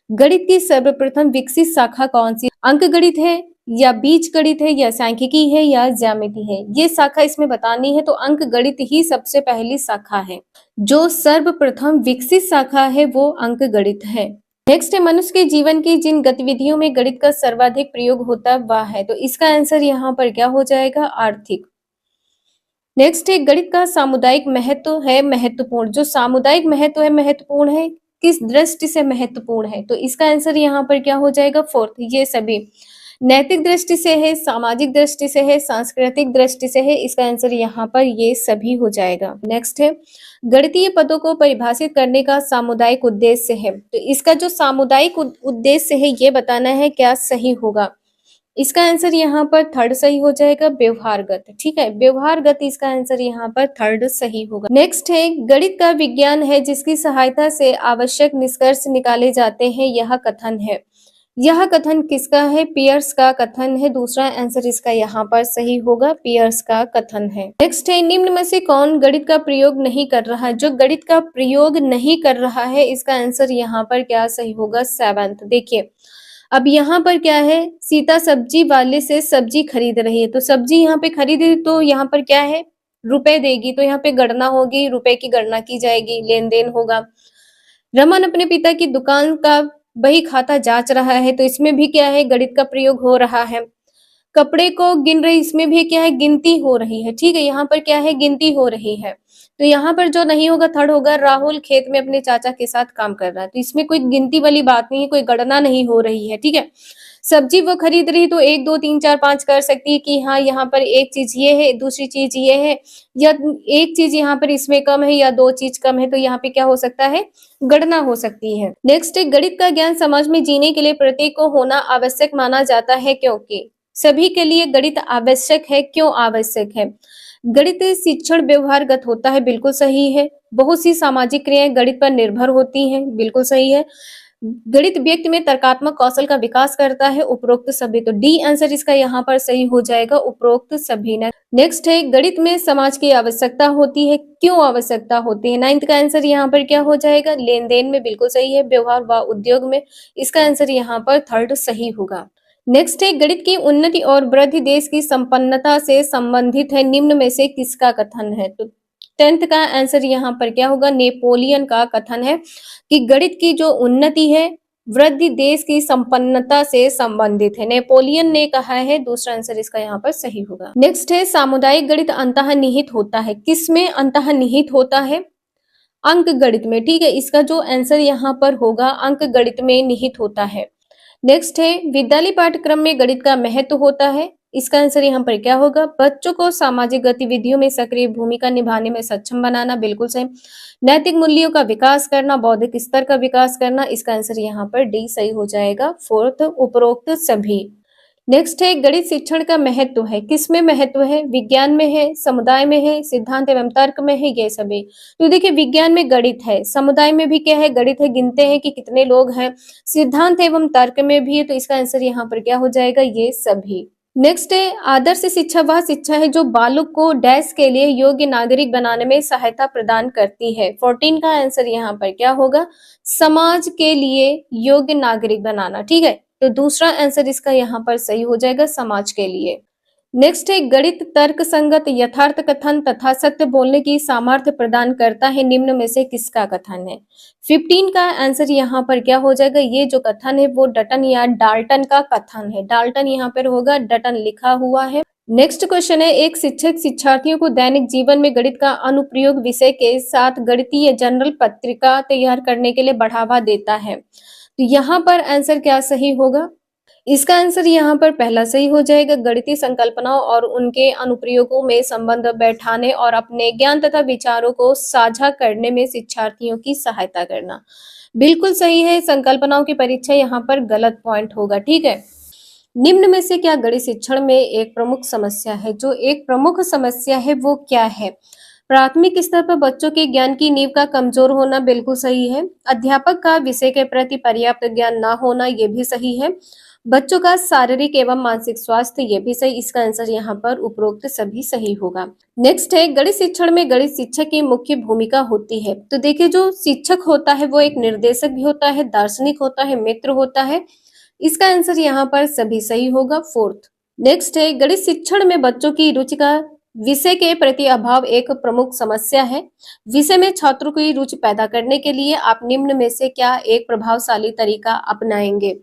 गणित की सर्वप्रथम विकसित शाखा कौन सी? अंक गणित है या बीज गणित है या सांख्यिकी है या ज्यामिति है? ये शाखा इसमें बतानी है, तो अंक गणित ही सबसे पहली शाखा है। जो सर्वप्रथम विकसित शाखा है वो अंक गणित है। नेक्स्ट है, मनुष्य के जीवन की जिन गतिविधियों में गणित का सर्वाधिक प्रयोग होता है वह है। तो इसका आंसर यहाँ पर क्या हो जाएगा? आर्थिक। नेक्स्ट है, गणित का सामुदायिक महत्व है महत्वपूर्ण। जो सामुदायिक महत्व है महत्वपूर्ण है, किस दृष्टि से महत्वपूर्ण है? तो इसका आंसर यहाँ पर क्या हो जाएगा? फोर्थ। ये सभी नैतिक दृष्टि से है, सामाजिक दृष्टि से है, सांस्कृतिक दृष्टि से है। इसका आंसर यहाँ पर ये सभी हो जाएगा। नेक्स्ट है, गणितीय पदों को परिभाषित करने का सामुदायिक उद्देश्य है। तो इसका जो सामुदायिक उद्देश्य है ये बताना है, क्या सही होगा? इसका आंसर यहाँ पर थर्ड सही हो जाएगा, व्यवहारगत। ठीक है, व्यवहारगत इसका आंसर यहाँ पर थर्ड सही होगा। नेक्स्ट है, गणित का विज्ञान है जिसकी सहायता से आवश्यक निष्कर्ष निकाले जाते हैं, यह कथन है। यह कथन किसका है? पियर्स का कथन है। दूसरा आंसर इसका यहाँ पर सही होगा, पियर्स का कथन है। नेक्स्ट है, निम्न में से कौन गणित का प्रयोग नहीं कर रहा है? जो गणित का प्रयोग नहीं कर रहा है, इसका आंसर यहाँ पर क्या सही होगा? सेवंथ। देखिए, अब यहाँ पर क्या है? सीता सब्जी वाले से सब्जी खरीद रही है, तो सब्जी यहाँ पे खरीदे तो यहाँ पर क्या है? रुपए देगी, तो यहाँ पे गणना होगी, रुपए की गणना की जाएगी, लेन देन होगा। रमन अपने पिता की दुकान का बही खाता जांच रहा है, तो इसमें भी क्या है? गणित का प्रयोग हो रहा है। कपड़े को गिन रही, इसमें भी क्या है? गिनती हो रही है। ठीक है, यहाँ पर क्या है? गिनती हो रही है। तो यहाँ पर जो नहीं होगा थर्ड होगा, राहुल खेत में अपने चाचा के साथ काम कर रहा है। तो इसमें कोई गिनती वाली बात नहीं है, कोई गणना नहीं हो रही है। ठीक है, सब्जी वो खरीद रही, तो 1 2 3 4 5 कर सकती है कि हाँ यहाँ पर एक चीज ये है, दूसरी चीज ये है, या एक चीज यहाँ पर इसमें कम है या 2 चीज कम है। तो यहाँ पे क्या हो सकता है? गणना हो सकती है। नेक्स्ट है, गणित का ज्ञान समाज में जीने के लिए प्रत्येक को होना आवश्यक माना जाता है, क्योंकि सभी के लिए गणित आवश्यक है। क्यों आवश्यक है? गणित शिक्षण व्यवहारगत होता है, बिल्कुल सही है। बहुत सी सामाजिक क्रियाएं गणित पर निर्भर होती हैं, बिल्कुल सही है। गणित व्यक्ति में तर्कात्मक कौशल का विकास करता है, उपरोक्त सभी। तो डी आंसर इसका यहाँ पर सही हो जाएगा, उपरोक्त सभी। नेक्स्ट है, गणित में समाज की आवश्यकता होती है। क्यों आवश्यकता होती है? नाइन्थ का आंसर यहाँ पर क्या हो जाएगा? लेन देन में, बिल्कुल सही है। व्यवहार व उद्योग में, इसका आंसर यहाँ पर थर्ड सही होगा। नेक्स्ट है, गणित की उन्नति और वृद्धि देश की संपन्नता से संबंधित है, निम्न में से किसका कथन है? तो 10th का आंसर यहाँ पर क्या होगा? नेपोलियन का कथन है कि गणित की जो उन्नति है, वृद्धि देश की संपन्नता से संबंधित है, नेपोलियन ने कहा है। दूसरा आंसर इसका यहाँ पर सही होगा। नेक्स्ट है, सामुदायिक गणित अंतर्निहित होता है, किसमें अंतर्निहित होता है? अंक गणित में। ठीक है, इसका जो आंसर यहाँ पर होगा, अंक गणित में निहित होता है। नेक्स्ट है, विद्यालय पाठ्यक्रम में गणित का महत्व होता है, इसका आंसर यहाँ पर क्या होगा? बच्चों को सामाजिक गतिविधियों में सक्रिय भूमिका निभाने में सक्षम बनाना, बिल्कुल सही। नैतिक मूल्यों का विकास करना, बौद्धिक स्तर का विकास करना, इसका आंसर यहाँ पर डी सही हो जाएगा, फोर्थ, उपरोक्त सभी। नेक्स्ट है, गणित शिक्षण का महत्व है, किसमें महत्व है? विज्ञान में है, समुदाय में है, सिद्धांत एवं तर्क में है, ये सभी। तो देखिए, विज्ञान में गणित है, समुदाय में भी क्या है? गणित है, गिनते हैं कि कितने लोग हैं, सिद्धांत एवं तर्क में भी है। तो इसका आंसर यहाँ पर क्या हो जाएगा? ये सभी। नेक्स्ट है, आदर्श शिक्षा वह शिक्षा है जो बालक को डैश के लिए योग्य नागरिक बनाने में सहायता प्रदान करती है। 14 का आंसर यहाँ पर क्या होगा? समाज के लिए योग्य नागरिक बनाना। ठीक है, तो दूसरा आंसर इसका यहाँ पर सही हो जाएगा, समाज के लिए। नेक्स्ट है, गणित तर्क संगत यथार्थ कथन तथा सत्य बोलने की सामर्थ्य प्रदान करता है, निम्न में से किसका कथन है? 15 का आंसर यहाँ पर क्या हो जाएगा? ये जो कथन है वो डटन या डाल्टन का कथन है, डाल्टन यहाँ पर होगा, डटन लिखा हुआ है। नेक्स्ट क्वेश्चन है, एक शिक्षक शिक्षार्थियों को दैनिक जीवन में गणित का अनुप्रयोग विषय के साथ गणितीय जर्नल पत्रिका तैयार करने के लिए बढ़ावा देता है। तो यहाँ पर आंसर क्या सही होगा? इसका आंसर यहाँ पर पहला सही हो जाएगा। गणितीय संकल्पनाओं और उनके अनुप्रयोगों में संबंध बैठाने और अपने ज्ञान तथा विचारों को साझा करने में शिक्षार्थियों की सहायता करना। बिल्कुल सही है। संकल्पनाओं की परीक्षा यहाँ पर गलत पॉइंट होगा, ठीक है। निम्न में से क्या गणित शिक्षण में एक प्रमुख समस्या है? जो एक प्रमुख समस्या है वो क्या है? प्राथमिक स्तर पर बच्चों के ज्ञान की नींव का कमजोर होना, बिल्कुल सही है। अध्यापक का विषय के प्रति पर्याप्त ज्ञान ना होना, ये भी सही है। बच्चों का शारीरिक एवं मानसिक स्वास्थ्य, ये भी सही। इसका आंसर यहाँ पर उपरोक्त सभी सही होगा। नेक्स्ट है, गणित शिक्षण में गणित शिक्षक की मुख्य भूमिका होती है। तो देखिए, जो शिक्षक होता है वो एक निर्देशक भी होता है, दार्शनिक होता है, मित्र होता है। इसका आंसर यहाँ पर सभी सही होगा, फोर्थ। नेक्स्ट है, गणित शिक्षण में बच्चों की रुचि का विषय के प्रति अभाव एक प्रमुख समस्या है। विषय में छात्रों की रुचि पैदा करने के लिए आप निम्न में से क्या एक प्रभावशाली तरीका अपनाएंगे?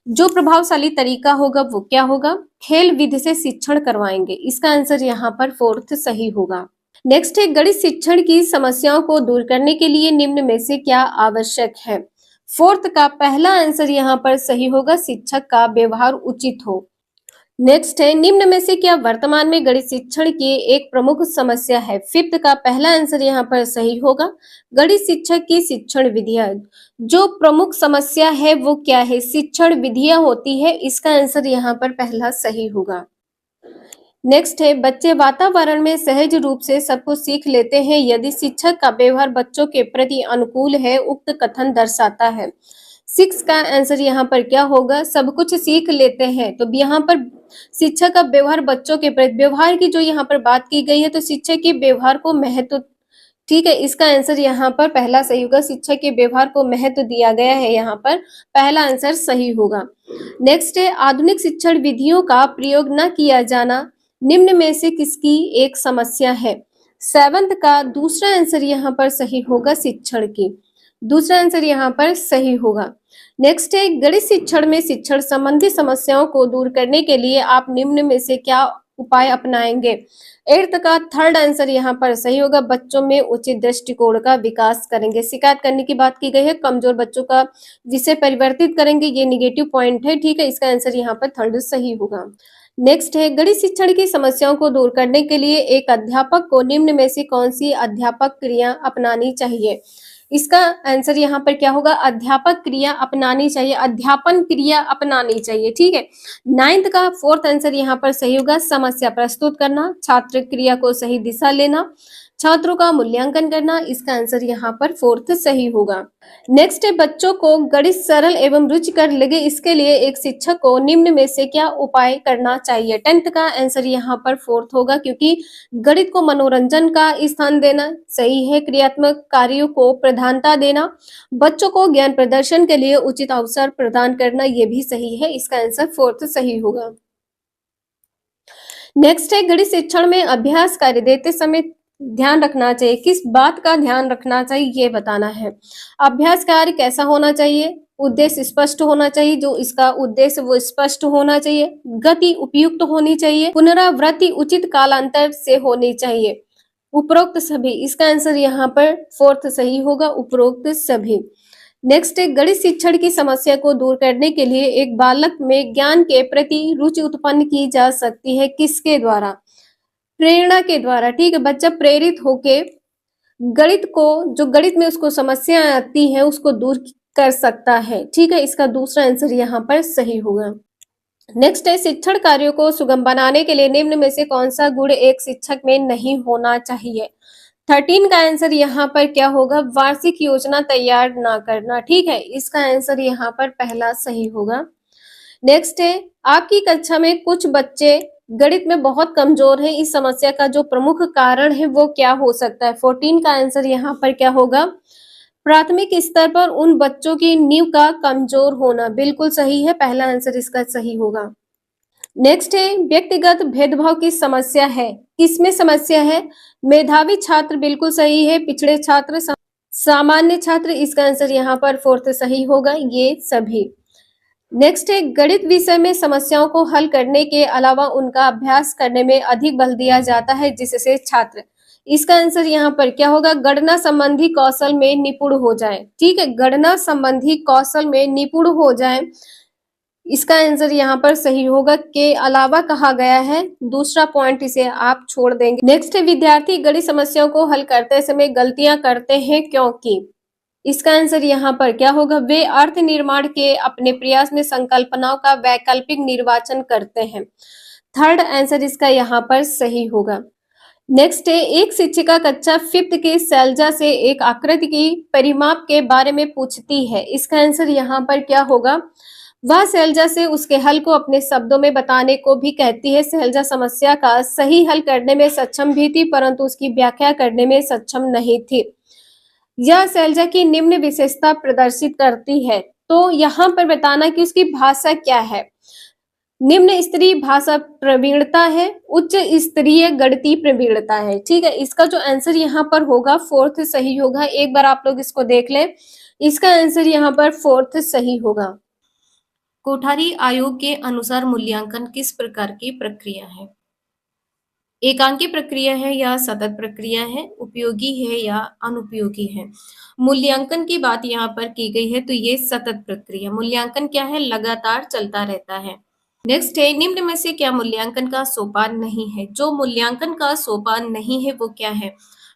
जो प्रभावशाली तरीका होगा वो क्या होगा? खेल विधि से शिक्षण करवाएंगे। इसका आंसर यहाँ पर फोर्थ सही होगा। नेक्स्ट है, गणित शिक्षण की समस्याओं को दूर करने के लिए निम्न में से क्या आवश्यक है? फोर्थ का पहला आंसर यहाँ पर सही होगा, शिक्षक का व्यवहार उचित हो। नेक्स्ट है, निम्न में से क्या वर्तमान में गणित शिक्षण की एक प्रमुख समस्या है? फिफ्थ का पहला आंसर यहाँ पर सही होगा, गणित शिक्षक की शिक्षण विधियां। जो प्रमुख समस्या है वो क्या है? शिक्षण विधियां होती है। इसका आंसर यहाँ पर पहला सही होगा। नेक्स्ट है, बच्चे वातावरण में सहज रूप से सब कुछ सीख लेते हैं यदि शिक्षक का व्यवहार बच्चों के प्रति अनुकूल है, उक्त कथन दर्शाता है। सिक्स का आंसर यहाँ पर क्या होगा? सब कुछ सीख लेते हैं। तो यहाँ पर शिक्षक का व्यवहार बच्चों के प्रति, व्यवहार की जो यहाँ पर बात की गई है, तो शिक्षक के व्यवहार को महत्व, ठीक है। इसका आंसर यहाँ पर पहला सही होगा, शिक्षक के व्यवहार को महत्व दिया गया है, यहाँ पर पहला आंसर सही होगा। नेक्स्ट है, आधुनिक शिक्षण विधियों का प्रयोग न किया जाना निम्न में से किसकी एक समस्या है? सेवंथ का दूसरा आंसर यहाँ पर सही होगा, शिक्षण की। दूसरा आंसर यहाँ पर सही होगा। नेक्स्ट है, गणित शिक्षण में शिक्षण संबंधी समस्याओं को दूर करने के लिए आप निम्न में से क्या उपाय अपनाएंगे? एट्थ का थर्ड आंसर यहाँ पर सही होगा, बच्चों में उचित दृष्टिकोण का विकास करेंगे। शिकायत करने की बात की गई है, कमजोर बच्चों का विषय परिवर्तित करेंगे, ये निगेटिव पॉइंट है, ठीक है। इसका आंसर यहाँ पर थर्ड सही होगा। नेक्स्ट है, गणित शिक्षण की समस्याओं को दूर करने के लिए एक अध्यापक को निम्न में से कौन सी अध्यापक क्रिया अपनानी चाहिए? इसका आंसर यहाँ पर क्या होगा? अध्यापक क्रिया अपनानी चाहिए, अध्यापन क्रिया अपनानी चाहिए, ठीक है। नाइन्थ का फोर्थ आंसर यहाँ पर सही होगा, समस्या प्रस्तुत करना, छात्र क्रिया को सही दिशा लेना, छात्रों का मूल्यांकन करना। इसका आंसर यहाँ पर फोर्थ सही होगा। नेक्स्ट है, बच्चों को गणित सरल एवं रुचिकर लगे इसके लिए एक शिक्षक को निम्न में से क्या उपाय करना चाहिए? टेंथ का आंसर यहाँ पर फोर्थ होगा, क्योंकि गणित को मनोरंजन का स्थान देना सही है, क्रियात्मक कार्यों को प्रधानता देना, बच्चों को ज्ञान प्रदर्शन के लिए उचित अवसर प्रदान करना, ये भी सही है। इसका आंसर फोर्थ सही होगा। नेक्स्ट है, गणित शिक्षण में अभ्यास कार्य देते समय ध्यान रखना चाहिए, किस बात का ध्यान रखना चाहिए ये बताना है। अभ्यास कार्य कैसा होना चाहिए? उद्देश्य स्पष्ट होना चाहिए, जो इसका उद्देश्य वो स्पष्ट होना चाहिए, गति उपयुक्त होनी चाहिए, पुनरावृत्ति उचित कालांतर से होनी चाहिए, उपरोक्त सभी। इसका आंसर यहाँ पर फोर्थ सही होगा, उपरोक्त सभी। नेक्स्ट है, गणित शिक्षण की समस्या को दूर करने के लिए एक बालक में ज्ञान के प्रति रुचि उत्पन्न की जा सकती है, किसके द्वारा? प्रेरणा के द्वारा, ठीक है। बच्चा प्रेरित होके गणित को, जो गणित में उसको समस्याएं आती हैं, उसको दूर कर सकता है, ठीक है। इसका दूसरा आंसर यहाँ पर सही होगा। नेक्स्ट है, शिक्षण कार्यों को सुगम बनाने के लिए निम्न में से कौन सा गुण एक शिक्षक में नहीं होना चाहिए? 13 का आंसर यहाँ पर क्या होगा? वार्षिक योजना तैयार ना करना, ठीक है। इसका आंसर यहाँ पर पहला सही होगा। नेक्स्ट है, आपकी कक्षा में कुछ बच्चे गणित में बहुत कमजोर हैं, इस समस्या का जो प्रमुख कारण है वो क्या हो सकता है? 14 का आंसर यहाँ पर क्या होगा? प्राथमिक स्तर पर उन बच्चों की नींव का कमजोर होना, बिल्कुल सही है, पहला आंसर इसका सही होगा। नेक्स्ट है, व्यक्तिगत भेदभाव की समस्या है, किसमें समस्या है? मेधावी छात्र, बिल्कुल सही है, पिछड़े छात्र, सामान्य छात्र। इसका आंसर यहाँ पर फोर्थ सही होगा, ये सभी। नेक्स्ट है, गणित विषय में समस्याओं को हल करने के अलावा उनका अभ्यास करने में अधिक बल दिया जाता है, जिससे छात्र, इसका आंसर यहाँ पर क्या होगा? गणना संबंधी कौशल में निपुण हो जाए, ठीक है। गणना संबंधी कौशल में निपुण हो जाए, इसका आंसर यहाँ पर सही होगा, के अलावा कहा गया है। दूसरा पॉइंट इसे आप छोड़ देंगे। नेक्स्ट है, विद्यार्थी गणित समस्याओं को हल करते समय गलतियां करते हैं क्योंकि। इसका आंसर यहाँ पर क्या होगा, वे अर्थ निर्माण के अपने प्रयास में संकल्पनाओं का वैकल्पिक निर्वाचन करते हैं। थर्ड आंसर इसका यहाँ पर सही होगा। नेक्स्ट है, एक शिक्षिका कक्षा फिफ्थ के शैलजा से एक आकृति की परिमाप के बारे में पूछती है। इसका आंसर यहाँ पर क्या होगा, वह शैलजा से उसके हल को अपने शब्दों में बताने को भी कहती है। शैलजा समस्या का सही हल करने में सक्षम भी थी, परंतु उसकी व्याख्या करने में सक्षम नहीं थी। यह शैलजा की निम्न विशेषता प्रदर्शित करती है। तो यहाँ पर बताना कि उसकी भाषा क्या है। निम्न स्तरीय भाषा प्रवीणता है, उच्च स्तरीय गणितीय प्रवीणता है। ठीक है, इसका जो आंसर यहाँ पर होगा फोर्थ सही होगा। एक बार आप लोग इसको देख लें, इसका आंसर यहाँ पर फोर्थ सही होगा। कोठारी आयोग के अनुसार मूल्यांकन किस प्रकार की प्रक्रिया है? एकांकी प्रक्रिया है या सतत प्रक्रिया है, उपयोगी है या अनुपयोगी है? मूल्यांकन की बात यहाँ पर की गई है, तो ये सतत प्रक्रिया। मूल्यांकन क्या है, लगातार चलता रहता है। नेक्स्ट है, निम्न में से क्या मूल्यांकन का सोपान नहीं है? जो मूल्यांकन का सोपान नहीं है वो क्या है?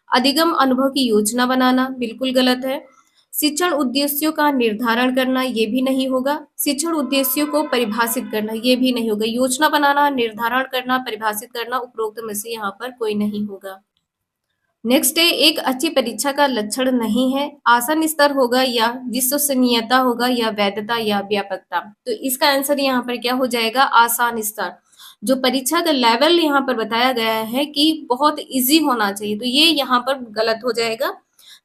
अधिगम अनुभव की योजना बनाना, बिल्कुल गलत है। शिक्षण उद्देश्यों का निर्धारण करना, ये भी नहीं होगा। शिक्षण उद्देश्यों को परिभाषित करना, ये भी नहीं होगा। योजना बनाना, निर्धारण करना, परिभाषित करना, उपरोक्त में से यहाँ पर कोई नहीं होगा। नेक्स्ट है, एक अच्छी परीक्षा का लक्षण नहीं है, आसान स्तर होगा या विश्वसनीयता होगा या वैधता या व्यापकता। तो इसका आंसर यहाँ पर क्या हो जाएगा, आसान स्तर। जो परीक्षा का लेवल यहाँ पर बताया गया है कि बहुत इजी होना चाहिए, तो ये यहाँ पर गलत हो जाएगा।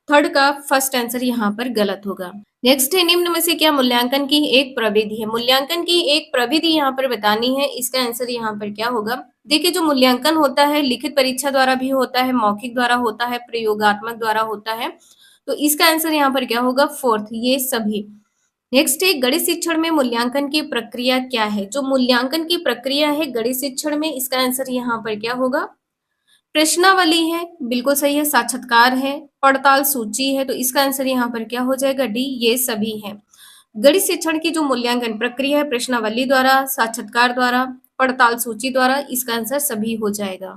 थर्ड का फर्स्ट आंसर यहाँ पर गलत होगा। नेक्स्ट है, निम्न में से क्या मूल्यांकन की एक प्रविधि है? मूल्यांकन की एक प्रविधि यहाँ पर बतानी है। इसका आंसर यहाँ पर क्या होगा, देखिए जो मूल्यांकन होता है लिखित परीक्षा द्वारा भी होता है, मौखिक द्वारा होता है, प्रयोगात्मक द्वारा होता है। तो इसका आंसर यहाँ पर क्या होगा, फोर्थ, ये सभी। नेक्स्ट है, गणित शिक्षण में मूल्यांकन की प्रक्रिया क्या है? जो मूल्यांकन की प्रक्रिया है गणित शिक्षण में, इसका आंसर यहाँ पर क्या होगा, प्रश्नावली है, बिल्कुल सही है। साक्षात्कार है, पड़ताल सूची है, तो इसका आंसर यहाँ पर क्या हो जाएगा, डी, ये सभी है। गणित शिक्षण की जो मूल्यांकन प्रक्रिया है प्रश्नावली द्वारा, साक्षात्कार द्वारा, पड़ताल सूची द्वारा, इसका आंसर सभी हो जाएगा।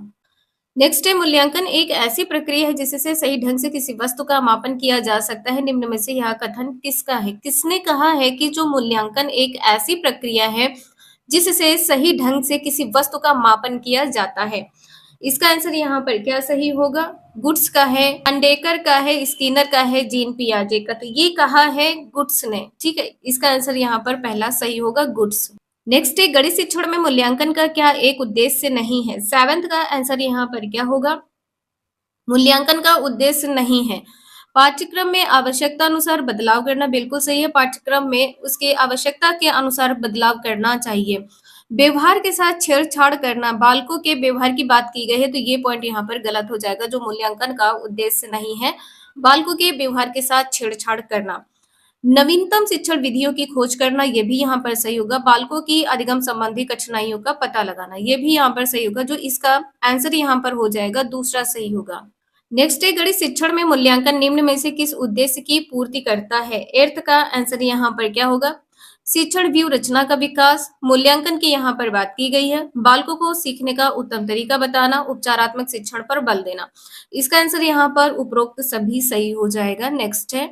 नेक्स्ट है, मूल्यांकन एक ऐसी प्रक्रिया है जिससे सही ढंग से किसी वस्तु का मापन किया जा सकता है। निम्न में से यह कथन किसका है? किसने कहा है कि जो मूल्यांकन एक ऐसी प्रक्रिया है जिससे सही ढंग से किसी वस्तु का मापन किया जाता है? इसका आंसर यहाँ पर क्या सही होगा, गुड्स का है, अंडेकर का है, स्किनर का है, जीन पियाजे का। तो ये कहा है गुड्स ने। ठीक है, इसका आंसर यहाँ पर पहला सही होगा, गुड्स। नेक्स्ट है, गणित शिक्षण में मूल्यांकन का क्या एक उद्देश्य नहीं है? सेवेंथ का आंसर यहाँ पर क्या होगा, मूल्यांकन का उद्देश्य नहीं है। पाठ्यक्रम में आवश्यकता अनुसार बदलाव करना, बिल्कुल सही है। पाठ्यक्रम में उसके आवश्यकता के अनुसार बदलाव करना चाहिए। व्यवहार के साथ छेड़छाड़ करना, बालकों के व्यवहार की बात की गई है, तो ये पॉइंट यहाँ पर गलत हो जाएगा। जो मूल्यांकन का उद्देश्य नहीं है बालकों के व्यवहार के साथ छेड़छाड़ करना। नवीनतम शिक्षण विधियों की खोज करना, ये भी यहाँ पर सही होगा। बालकों की अधिगम संबंधी कठिनाइयों का पता लगाना, ये भी यहाँ पर सही होगा। जो इसका आंसर यहाँ पर हो जाएगा, दूसरा सही होगा। नेक्स्ट है, गणित शिक्षण में मूल्यांकन निम्न में से किस उद्देश्य की पूर्ति करता है? एर्थ का आंसर यहाँ पर क्या होगा, शिक्षण व्यू रचना का विकास। मूल्यांकन की यहाँ पर बात की गई है, बालकों को सीखने का उत्तम तरीका बताना, उपचारात्मक शिक्षण पर बल देना। इसका आंसर यहाँ पर उपरोक्त सभी सही हो जाएगा। नेक्स्ट है,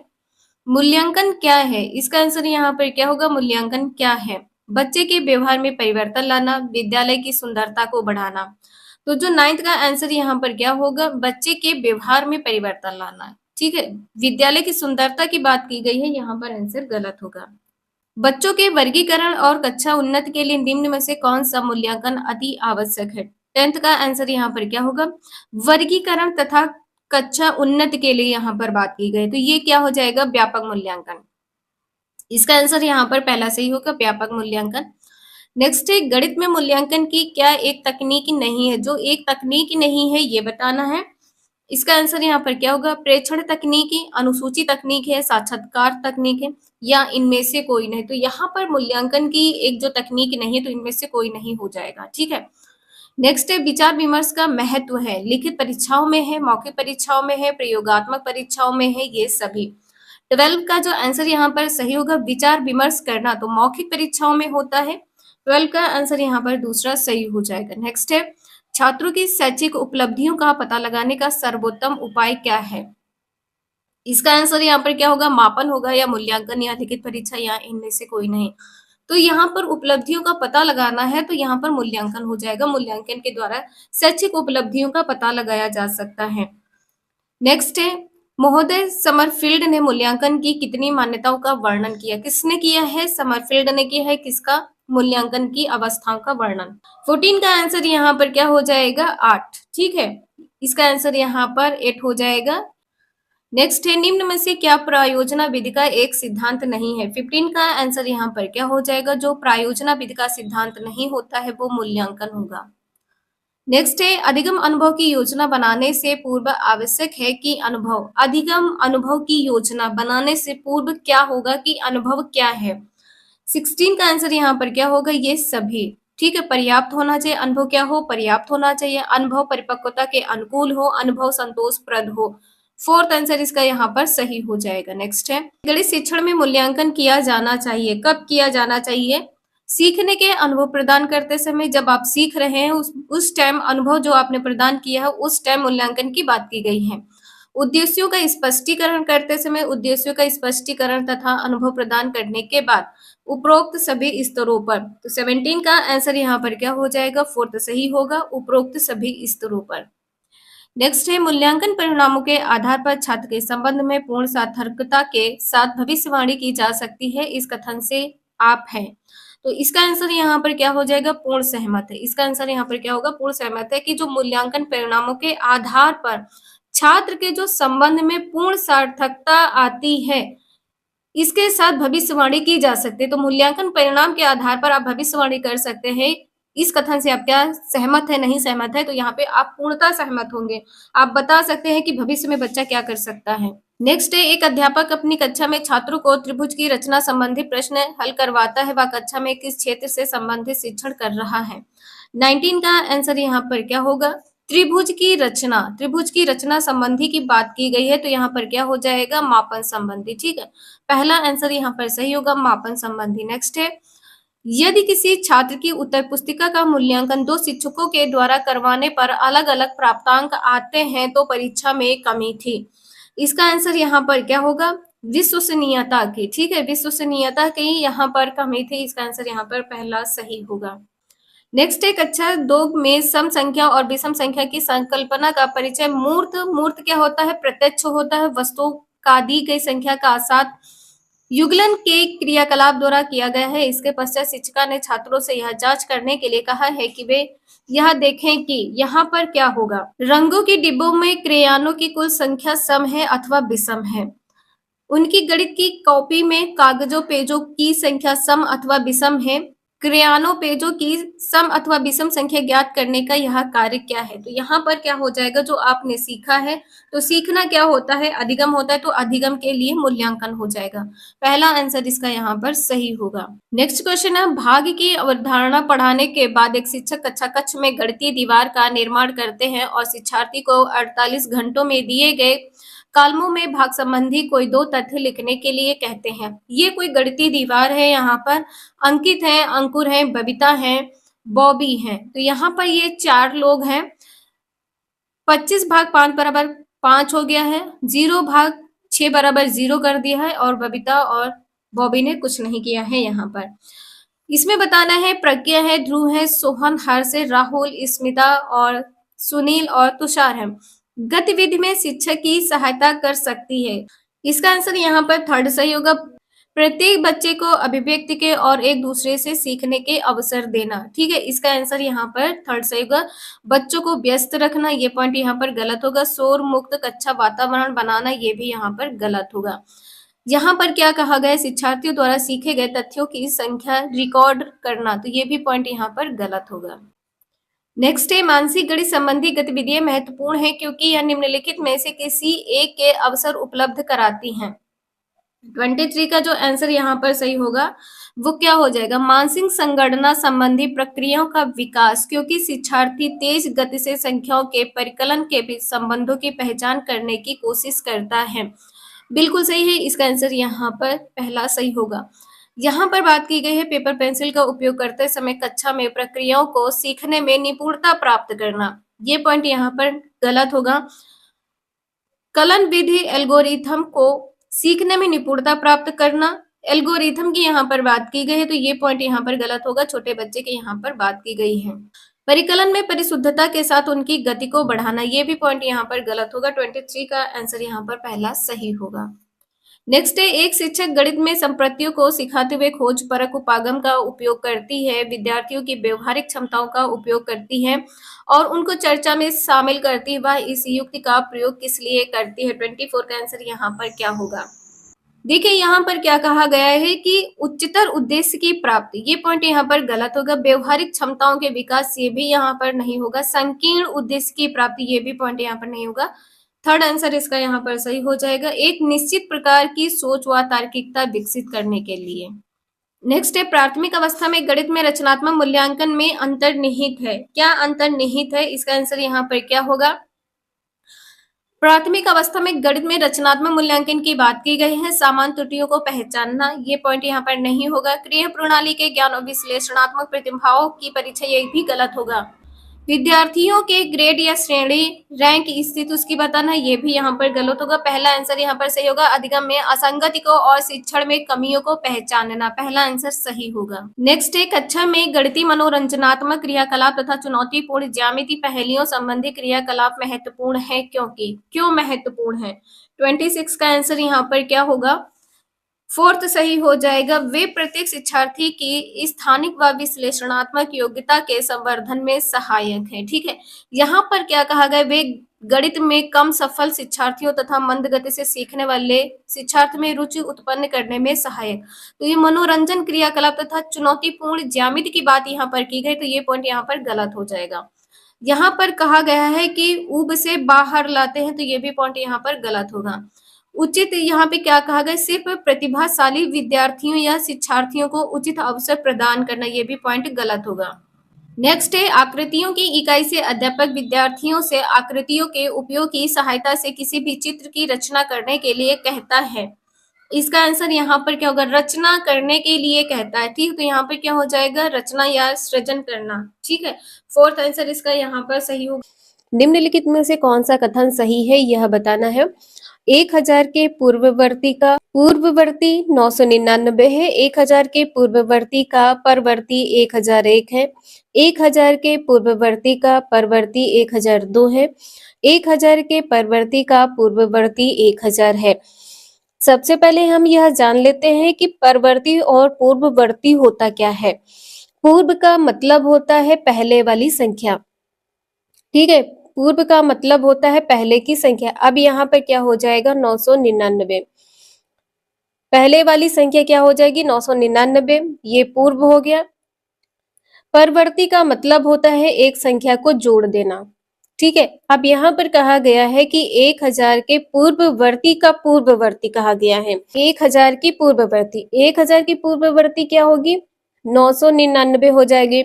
मूल्यांकन क्या है? इसका आंसर यहाँ पर क्या होगा, मूल्यांकन क्या है, बच्चे के व्यवहार में परिवर्तन लाना, विद्यालय की सुंदरता को बढ़ाना। तो जो नाइन्थ का आंसर यहाँ पर क्या होगा, बच्चे के व्यवहार में परिवर्तन लाना। ठीक है, विद्यालय की सुंदरता की बात की गई है, यहाँ पर आंसर गलत होगा। बच्चों के वर्गीकरण और कक्षा उन्नति के लिए निम्न में से कौन सा मूल्यांकन अति आवश्यक है? टेंथ का आंसर यहाँ पर क्या होगा, वर्गीकरण तथा कक्षा उन्नति के लिए यहाँ पर बात की गई, तो ये क्या हो जाएगा, व्यापक मूल्यांकन। इसका आंसर यहाँ पर पहला सही होगा, व्यापक मूल्यांकन। नेक्स्ट है, गणित में मूल्यांकन की क्या एक तकनीक नहीं है? जो एक तकनीक नहीं है ये बताना है। इसका आंसर यहाँ पर क्या होगा, प्रेक्षण तकनीकी, अनुसूची तकनीक है, साक्षात्कार तकनीक है, या इनमें से कोई नहीं। तो यहाँ पर मूल्यांकन की एक जो तकनीक नहीं है, तो इनमें से कोई नहीं हो जाएगा। ठीक है, नेक्स्ट है, विचार विमर्श का महत्व है, लिखित परीक्षाओं में है, मौखिक परीक्षाओं में है, प्रयोगात्मक परीक्षाओं में है, ये सभी। 12 का जो आंसर यहाँ पर सही होगा विचार विमर्श करना, तो मौखिक परीक्षाओं में होता है। 12 का आंसर यहाँ पर दूसरा सही हो जाएगा। नेक्स्ट है, छात्रों की शैक्षिक उपलब्धियों का पता लगाने का सर्वोत्तम उपाय क्या है? इसका आंसर यहाँ पर क्या होगा? मापन होगा या मूल्यांकन या लिखित परीक्षा या इनमें से कोई नहीं। तो यहाँ पर उपलब्धियों का पता लगाना है तो यहाँ पर मूल्यांकन हो जाएगा। मूल्यांकन के द्वारा शैक्षिक उपलब्धियों का पता लगाया जा सकता है। नेक्स्ट है, महोदय समरफील्ड ने मूल्यांकन की कितनी मान्यताओं का वर्णन किया? किसने किया है? समरफील्ड ने किया है। किसका? मूल्यांकन की अवस्थाओं का वर्णन। 14 का आंसर यहाँ पर क्या हो जाएगा? 8। ठीक है, इसका आंसर यहाँ पर 8 हो जाएगा। नेक्स्ट है, निम्न में से क्या प्रायोजना विधि का एक सिद्धांत नहीं है? 15 का आंसर यहाँ पर क्या हो जाएगा? जो प्रायोजना विधि का सिद्धांत नहीं होता है वो मूल्यांकन होगा। नेक्स्ट है, अधिगम अनुभव की योजना बनाने से पूर्व आवश्यक है कि अधिगम अनुभव की योजना बनाने से पूर्व क्या होगा कि अनुभव क्या है? 16 का आंसर यहाँ पर क्या होगा? ये सभी। ठीक है, पर्याप्त होना चाहिए। अनुभव क्या हो? पर्याप्त होना चाहिए। अनुभव परिपक्वता के अनुकूल हो। अनुभव संतोषप्रद हो। 4th आंसर इसका यहाँ पर सही हो जाएगा। नेक्स्ट है, गणित शिक्षण में मूल्यांकन किया जाना चाहिए। कब किया जाना चाहिए? सीखने के अनुभव प्रदान करते समय, जब आप सीख रहे हैं उस टाइम अनुभव जो आपने प्रदान किया है उस टाइम मूल्यांकन की बात की गई है। उद्देश्यों का स्पष्टीकरण करते समय, उद्देश्यों का स्पष्टीकरण तथा अनुभव प्रदान करने के बाद उपरोक्त सभी स्तरों पर। तो 17 का आंसर यहाँ पर क्या हो जाएगा? 4th सही होगा, उपरोक्त सभी स्तरों पर। नेक्स्ट है, मूल्यांकन परिणामों के आधार पर छात्र के संबंध में पूर्ण सार्थकता के साथ भविष्यवाणी की जा सकती है, इस कथन से आप हैं। तो इसका आंसर यहाँ पर क्या हो जाएगा? पूर्ण सहमत है। इसका आंसर यहाँ पर क्या होगा? पूर्ण सहमत है कि जो मूल्यांकन परिणामों के आधार पर छात्र के जो संबंध में पूर्ण सार्थकता आती है, इसके साथ भविष्यवाणी की जा सकती है। तो मूल्यांकन परिणाम के आधार पर आप भविष्यवाणी कर सकते हैं। इस कथन से आप क्या सहमत है? नहीं सहमत है? तो यहाँ पे आप पूर्णतः सहमत होंगे। आप बता सकते हैं कि भविष्य में बच्चा क्या कर सकता है। नेक्स्ट है, एक अध्यापक अपनी कक्षा में छात्रों को त्रिभुज की रचना संबंधी प्रश्न हल करवाता है। वह कक्षा में किस क्षेत्र से संबंधित शिक्षण कर रहा है? 19 का आंसर यहाँ पर क्या होगा? त्रिभुज की रचना संबंधी की बात की गई है तो यहाँ पर क्या हो जाएगा? मापन संबंधी। ठीक है, पहला आंसर यहाँ पर सही होगा, मापन संबंधी। नेक्स्ट है, यदि किसी छात्र की उत्तर पुस्तिका का मूल्यांकन 2 शिक्षकों के द्वारा करवाने पर अलग अलग प्राप्तांक आते हैं तो परीक्षा में कमी थी। इसका आंसर यहाँ पर क्या होगा? विश्वसनीयता की। ठीक है, विश्वसनीयता की यहाँ पर कमी थी। इसका आंसर यहाँ पर पहला सही होगा। नेक्स्ट है, कक्षा 2 में सम संख्या और विषम संख्या की संकल्पना का परिचय मूर्त क्या होता है? प्रत्यक्ष होता है। वस्तुओं का दी गई संख्या का साथ युगलन के क्रियाकलाप द्वारा किया गया है। इसके पश्चात शिक्षिका ने छात्रों से यह जांच करने के लिए कहा है कि वे यह देखें कि यहाँ पर क्या होगा। रंगों के डिब्बों में क्रेयानों की कुल संख्या सम है अथवा विषम है। उनकी गणित की कॉपी में कागजों पेजों की संख्या सम अथवा विषम है। क्रेयानों पेजों की सम अथवा विषम संख्या ज्ञात करने का यह कार्य क्या है? तो यहाँ पर क्या हो जाएगा? जो आपने सीखा है, तो सीखना क्या होता है? अधिगम होता है, तो अधिगम के लिए मूल्यांकन हो जाएगा। पहला आंसर इसका यहाँ पर सही होगा। नेक्स्ट क्वेश्चन है, भाग की अवधारणा पढ़ाने के बाद एक शिक्षक कक्षा कक्ष में गणितीय दीवार का निर्माण करते हैं और शिक्षार्थी को 48 घंटों में दिए गए कॉलमों में भाग संबंधी कोई 2 तथ्य लिखने के लिए कहते हैं। ये कोई गणितीय दीवार है। यहाँ पर अंकित है, अंकुर है, बबीता है, बॉबी है। तो यहाँ पर ये 4 लोग हैं। 25 भाग 5 बराबर 5 हो गया है। 0 भाग 6 बराबर 0 कर दिया है और बबीता और बॉबी ने कुछ नहीं किया है। यहाँ पर इसमें बताना है प्रज्ञा है, ध्रुव है, सोहन, हर्ष है, राहुल, स्मिता और सुनील और तुषार है। गतिविधि में शिक्षक की सहायता कर सकती है। इसका आंसर यहाँ पर 3rd सही होगा। प्रत्येक बच्चे को अभिव्यक्ति के और एक दूसरे से सीखने के अवसर देना। ठीक है, इसका आंसर यहाँ पर 3rd सही होगा। बच्चों को व्यस्त रखना, ये पॉइंट यहाँ पर गलत होगा। शोर मुक्त कक्षा वातावरण बनाना, ये भी यहाँ पर गलत होगा। यहाँ पर क्या कहा गया? शिक्षार्थियों द्वारा सीखे गए तथ्यों की संख्या रिकॉर्ड करना, तो ये भी पॉइंट यहाँ पर गलत होगा। नेक्स्ट है, मानसिक गणित संबंधी गतिविधियां महत्वपूर्ण है क्योंकि यह निम्नलिखित में से किसी एक के अवसर उपलब्ध कराती हैं। 23 का जो आंसर यहाँ पर सही होगा वो क्या हो जाएगा? मानसिक संगणना संबंधी प्रक्रियाओं का विकास, क्योंकि शिक्षार्थी तेज गति से संख्याओं के परिकलन के बीच संबंधों की पहचान करने की कोशिश करता है। बिल्कुल सही है, इसका आंसर यहाँ पर पहला सही होगा। यहाँ पर बात की गई है पेपर पेंसिल का उपयोग करते समय कक्षा में प्रक्रियाओं को सीखने में निपुणता प्राप्त करना। ये पॉइंट यहाँ पर गलत होगा। कलन विधि एल्गोरिथम को सीखने में निपुणता प्राप्त करना, एल्गोरिथम की यहाँ पर बात की गई है, तो ये पॉइंट यहाँ पर गलत होगा। छोटे बच्चे की यहाँ पर बात की गई है। परिकलन में परिशुद्धता के साथ उनकी गति को बढ़ाना, ये भी पॉइंट यहाँ पर गलत होगा। 23 का आंसर यहाँ पर पहला सही होगा। नेक्स्ट है, एक शिक्षक गणित में संप्रतियों को सिखाते हुए खोज परक उपागम का उपयोग करती है, विद्यार्थियों की व्यवहारिक क्षमताओं का उपयोग करती है और उनको चर्चा में शामिल करती है। वह इस युक्ति का प्रयोग किस लिए करती है? 24 का आंसर यहाँ पर क्या होगा? देखिए यहाँ पर क्या कहा गया है कि उच्चतर उद्देश्य की प्राप्ति, ये पॉइंट यहाँ पर गलत होगा। व्यवहारिक क्षमताओं के विकास, ये भी यहाँ पर नहीं होगा। संकीर्ण उद्देश्य की प्राप्ति, ये भी पॉइंट यहाँ पर नहीं होगा। थर्ड आंसर इसका यहाँ पर सही हो जाएगा, एक निश्चित प्रकार की सोच व तार्किकता विकसित करने के लिए। नेक्स्ट है, प्राथमिक अवस्था में गणित में रचनात्मक मूल्यांकन में अंतर्निहित है। क्या अंतर्निहित है? इसका आंसर यहाँ पर क्या होगा? प्राथमिक अवस्था में गणित में रचनात्मक मूल्यांकन की बात की गई है, सामान्य त्रुटियों को पहचानना, ये पॉइंट यहाँ पर नहीं होगा। क्रिया प्रणाली के ज्ञान और विश्लेषणात्मक प्रतिभाओं की परीक्षा, ये भी गलत होगा। विद्यार्थियों के ग्रेड या श्रेणी रैंक स्थिति उसकी बताना, ये भी यहाँ पर गलत होगा। पहला आंसर यहाँ पर सही होगा, अधिगम में असंगति को और शिक्षण में कमियों को पहचानना, पहला आंसर सही होगा। नेक्स्ट है, कक्षा में गणितीय मनोरंजनात्मक क्रियाकलाप तथा चुनौतीपूर्ण ज्यामिति पहेलियों संबंधी क्रियाकलाप महत्वपूर्ण है, क्योंकि क्यों महत्वपूर्ण है? 26 का आंसर यहाँ पर क्या होगा? फोर्थ सही हो जाएगा। वे प्रत्येक शिक्षार्थी की स्थानिक व विश्लेषणात्मक योग्यता के संवर्धन में सहायक है। ठीक है, यहाँ पर क्या कहा गया? वे गणित में कम सफल शिक्षार्थियों तथा मंद गति से सीखने वाले शिक्षार्थी में रुचि उत्पन्न करने में सहायक। तो ये मनोरंजन क्रियाकलाप तथा चुनौतीपूर्ण ज्यामिति की बात यहाँ पर की गई, तो ये पॉइंट यहाँ पर गलत हो जाएगा। यहाँ पर कहा गया है कि ऊब से बाहर लाते हैं, तो ये भी पॉइंट यहाँ पर गलत होगा। उचित यहाँ पे क्या कहा गया? सिर्फ प्रतिभाशाली विद्यार्थियों या शिक्षार्थियों को उचित अवसर प्रदान करना, ये भी पॉइंट गलत होगा। नेक्स्ट है, आकृतियों की इकाई से अध्यापक विद्यार्थियों से आकृतियों के उपयोग की सहायता से किसी भी चित्र की रचना करने के लिए कहता है। इसका आंसर यहाँ पर क्या होगा? रचना करने के लिए कहता है। ठीक, तो यहाँ पर क्या हो जाएगा? रचना या सृजन करना। ठीक है, फोर्थ आंसर इसका यहाँ पर सही होगा। निम्नलिखित में से कौन सा कथन सही है, यह बताना है। 1000 के पूर्ववर्ती 999 है। 1000 के पूर्ववर्ती का परवर्ती 1001 है। 1000 के पूर्ववर्ती का परवर्ती 1002 है। 1000 के परवर्ती का पूर्ववर्ती 1000 है। सबसे पहले हम यह जान लेते हैं कि परवर्ती और पूर्ववर्ती होता क्या है। पूर्व का मतलब होता है पहले वाली संख्या। ठीक है, पूर्व का मतलब होता है पहले की संख्या। अब यहाँ पर क्या हो जाएगा? 999। पहले वाली संख्या क्या हो जाएगी? 999, ये पूर्व हो गया। परवर्ती का मतलब होता है एक संख्या को जोड़ देना। ठीक है, अब यहाँ पर कहा गया है कि 1000 के पूर्ववर्ती का पूर्ववर्ती कहा गया है। 1000 की पूर्ववर्ती, 1000 की पूर्ववर्ती क्या होगी? 999 हो जाएगी।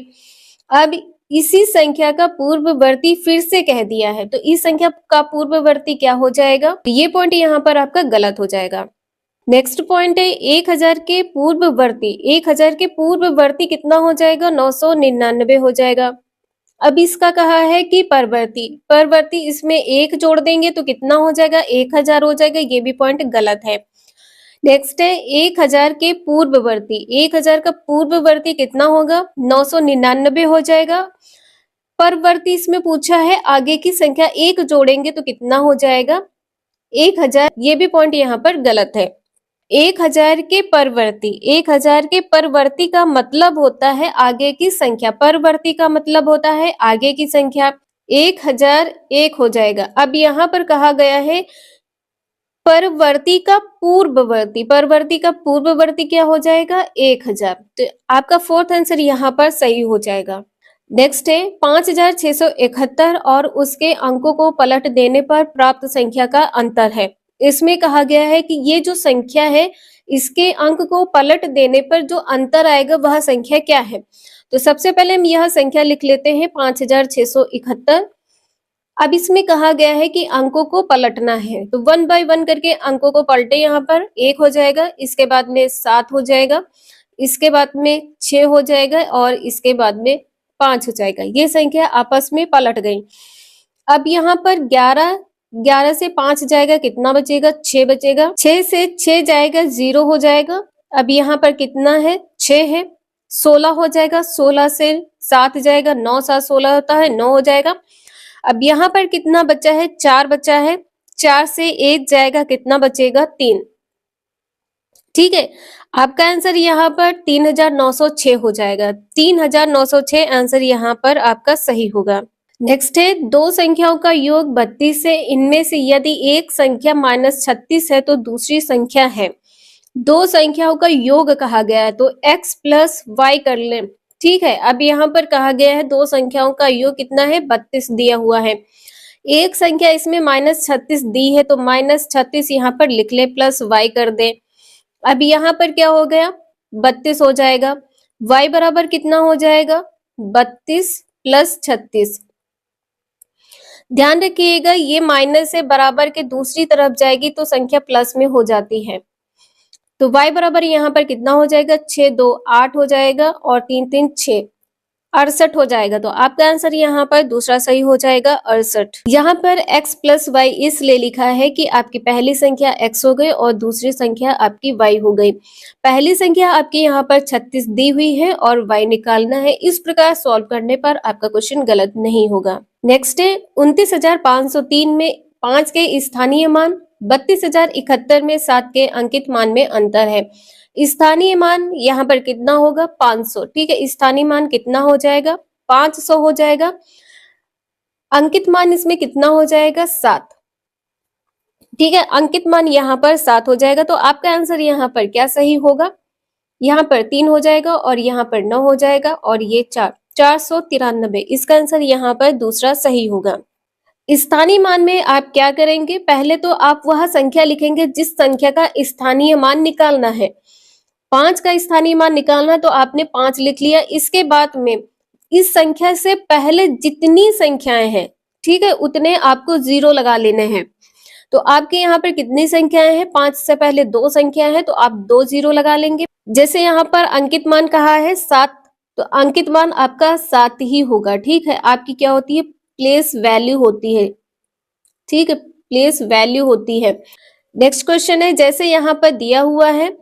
अब इसी संख्या का पूर्ववर्ती फिर से कह दिया है, तो इस संख्या का पूर्ववर्ती क्या हो जाएगा? ये पॉइंट यहाँ पर आपका गलत हो जाएगा। नेक्स्ट पॉइंट है 1000 के पूर्ववर्ती। 1000 के पूर्ववर्ती कितना हो जाएगा? 999 हो जाएगा। अब इसका कहा है कि परवर्ती इसमें एक जोड़ देंगे तो कितना हो जाएगा? 1000 हो जाएगा, ये भी पॉइंट गलत है। नेक्स्ट है 1000 के पूर्ववर्ती। 1000 का पूर्ववर्ती कितना होगा? 999 हो जाएगा। परवर्ती इसमें पूछा है, आगे की संख्या एक जोड़ेंगे तो कितना हो जाएगा? 1000, ये भी पॉइंट यहाँ पर गलत है। 1000 के परवर्ती, 1000 के परवर्ती का मतलब होता है आगे की संख्या। परवर्ती का मतलब होता है आगे की संख्या। 1001 हो जाएगा। अब यहाँ पर कहा गया है परवर्ती का पूर्ववर्ती। परवर्ती का पूर्ववर्ती क्या हो जाएगा? 1000। तो आपका फोर्थ आंसर यहाँ पर सही हो जाएगा। नेक्स्ट है 5671 और उसके अंकों को पलट देने पर प्राप्त संख्या का अंतर है। इसमें कहा गया है कि ये जो संख्या है, इसके अंक को पलट देने पर जो अंतर आएगा वह संख्या क्या है? तो सबसे पहले हम यह संख्या लिख लेते हैं 5671। अब इसमें कहा गया है कि अंकों को पलटना है, तो 1 बाय 1 करके अंकों को पलटे। यहाँ पर 1 हो जाएगा, इसके बाद में 7 हो जाएगा, इसके बाद में 6 हो जाएगा और इसके बाद में 5 हो जाएगा। ये संख्या आपस में पलट गई। अब यहाँ पर 11 से 5 जाएगा, कितना बचेगा? 6 बचेगा। 6 से 6 जाएगा, 0 हो जाएगा। अब यहाँ पर कितना है? 6 है। 16 हो जाएगा, 16 से 7 जाएगा, 9 7 16 होता है, 9 हो जाएगा। अब यहाँ पर कितना बचा है? 4 बचा है। 4 से 1 जाएगा, कितना बचेगा? 3। ठीक है, आपका आंसर यहाँ पर 3906 हो जाएगा। 3906 आंसर यहाँ पर आपका सही होगा। नेक्स्ट है, दो संख्याओं का योग 32 है, इनमें से यदि एक संख्या -36 है तो दूसरी संख्या है। दो संख्याओं का योग कहा गया है, तो x प्लस वाई कर लें। ठीक है, अब यहाँ पर कहा गया है दो संख्याओं का योग कितना है? 32 दिया हुआ है। एक संख्या इसमें -36 दी है, तो -36 यहाँ पर लिख ले, प्लस वाई कर दे। अब यहाँ पर क्या हो गया? 32 हो जाएगा। y बराबर कितना हो जाएगा? 32 प्लस 36। ध्यान रखिएगा, ये माइनस है, बराबर के दूसरी तरफ जाएगी तो संख्या प्लस में हो जाती है। तो y बराबर यहाँ पर कितना हो जाएगा? 6 2 8 हो जाएगा और 3 3 6 68 हो जाएगा। तो आपका आंसर यहाँ पर दूसरा सही हो जाएगा, 68। यहाँ पर x प्लस वाई इसलिए लिखा है कि आपकी पहली संख्या x हो गई और दूसरी संख्या आपकी y हो गई। पहली संख्या आपकी यहाँ पर 36 दी हुई है और y निकालना है। इस प्रकार सॉल्व करने पर आपका क्वेश्चन गलत नहीं होगा। नेक्स्ट है, 29,503 में 5 के स्थानीय मान, 32,071 में 7 के अंकित मान में अंतर है। स्थानीय मान यहाँ पर कितना होगा? 500। ठीक है, स्थानीय मान कितना हो जाएगा? 500 हो जाएगा। अंकित मान इसमें कितना हो जाएगा? 7। ठीक है, अंकित मान यहाँ पर 7 हो जाएगा। तो आपका आंसर यहाँ पर क्या सही होगा? यहाँ पर 3 हो जाएगा और यहाँ पर 9 हो जाएगा और ये 4, 493। इसका आंसर यहाँ पर दूसरा सही होगा। स्थानीय मान में आप क्या करेंगे? पहले तो आप वह संख्या लिखेंगे जिस संख्या का स्थानीय मान निकालना है। 5 का स्थानीय मान निकालना, तो आपने 5 लिख लिया। इसके बाद में इस संख्या से पहले जितनी संख्याएं हैं, ठीक है, उतने आपको 0 लगा लेने हैं। तो आपके यहाँ पर कितनी संख्याएं हैं? 5 से पहले 2 संख्याएं हैं, तो आप 2 0 लगा लेंगे। जैसे यहाँ पर अंकित मान कहा है 7, तो अंकित मान आपका 7 ही होगा। ठीक है, आपकी क्या होती है? प्लेस वैल्यू होती है। ठीक है, प्लेस वैल्यू होती है। नेक्स्ट क्वेश्चन है, जैसे यहाँ पर दिया हुआ है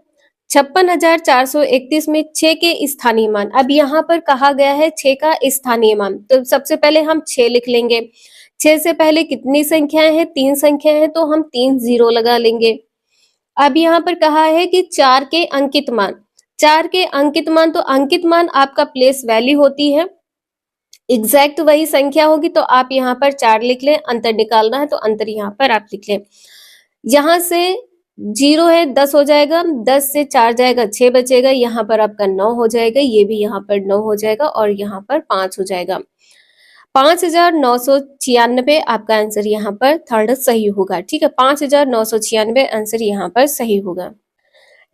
56,431 में 6 के स्थानीय मान। अब यहाँ पर कहा गया है 6 का स्थानीय मान, तो सबसे पहले हम 6 लिख लेंगे। 6 से पहले कितनी संख्याएं हैं? 3 संख्याएं हैं, तो हम 3 0 लगा लेंगे। अब यहाँ पर कहा है कि 4 के अंकित मान, 4 के अंकित मान, तो अंकित मान आपका प्लेस वैल्यू होती है, एग्जैक्ट वही संख्या होगी। तो आप यहाँ पर 4 लिख लें। अंतर निकालना है तो अंतर यहाँ पर आप लिख लें। यहाँ से 0 है, 10 हो जाएगा, 10 से 4 जाएगा, 6 बचेगा। यहाँ पर आपका 9 हो जाएगा, ये भी यहाँ पर 9 हो जाएगा और यहाँ पर 5 हो जाएगा। 5,996 आपका आंसर यहाँ पर थर्ड सही होगा। ठीक है, 5,996 आंसर यहाँ पर सही होगा।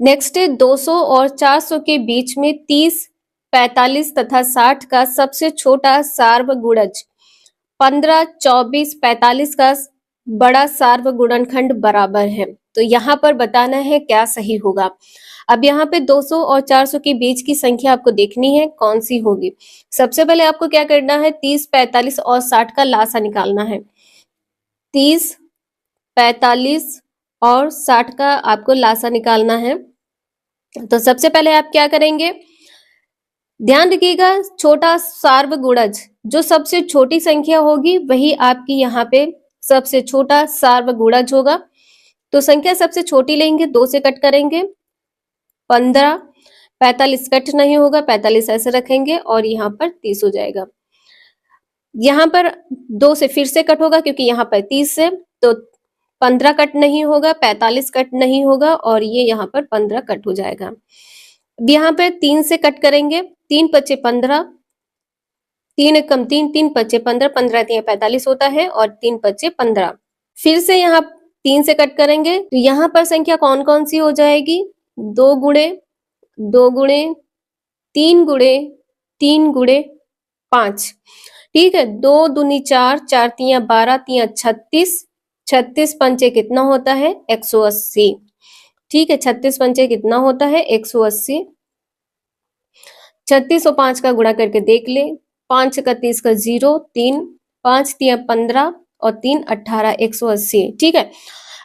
नेक्स्ट है, 200 और 400 के बीच में 30, 45 तथा 60 का सबसे छोटा सार्वगुणज 15, 24, 45 का बड़ा सार्वगुणनखंड बराबर है। तो यहाँ पर बताना है क्या सही होगा। अब यहाँ पे 200 और 400 के बीच की संख्या आपको देखनी है, कौन सी होगी। सबसे पहले आपको क्या करना है? 30, 45 और 60 का लासा निकालना है। 30, 45 और 60 का आपको लासा निकालना है। तो सबसे पहले आप क्या करेंगे? ध्यान रखिएगा, छोटा सार्वगुणज, जो सबसे छोटी संख्या होगी वही आपकी यहाँ पे सबसे छोटा सार्वगुणज होगा। तो संख्या सबसे छोटी लेंगे, 2 से कट करेंगे, 15, 45 कट नहीं होगा, 45 ऐसे रखेंगे और यहाँ पर 30 हो जाएगा। यहाँ पर 2 से फिर से कट होगा क्योंकि यहाँ पर 30 है, तो 15 कट नहीं होगा, 45 कट नहीं होगा और ये यहाँ पर 15 कट हो जाएगा। यहाँ पर 3 से कट करेंगे, 3 पच्चे 15, 3 कम 3, 3 पच्चे 15, 15 3 45 होता है और 3 पच्चे 15। फिर से यहाँ 3 से कट करेंगे, तो यहाँ पर संख्या कौन कौन सी हो जाएगी? 2 गुणे 2 गुणे 3 गुणे 3 गुणे 5। ठीक है, 2 दूनी 4, 4 तियां 12, तियां 36, 36 पंचे कितना होता है 180। ठीक है, 36 पंचे कितना होता है 180। 36 और 5 का गुणा करके देख ले, 5 का 30 का 0, 3, 5 तियां 15 और 3 18, 180। ठीक है,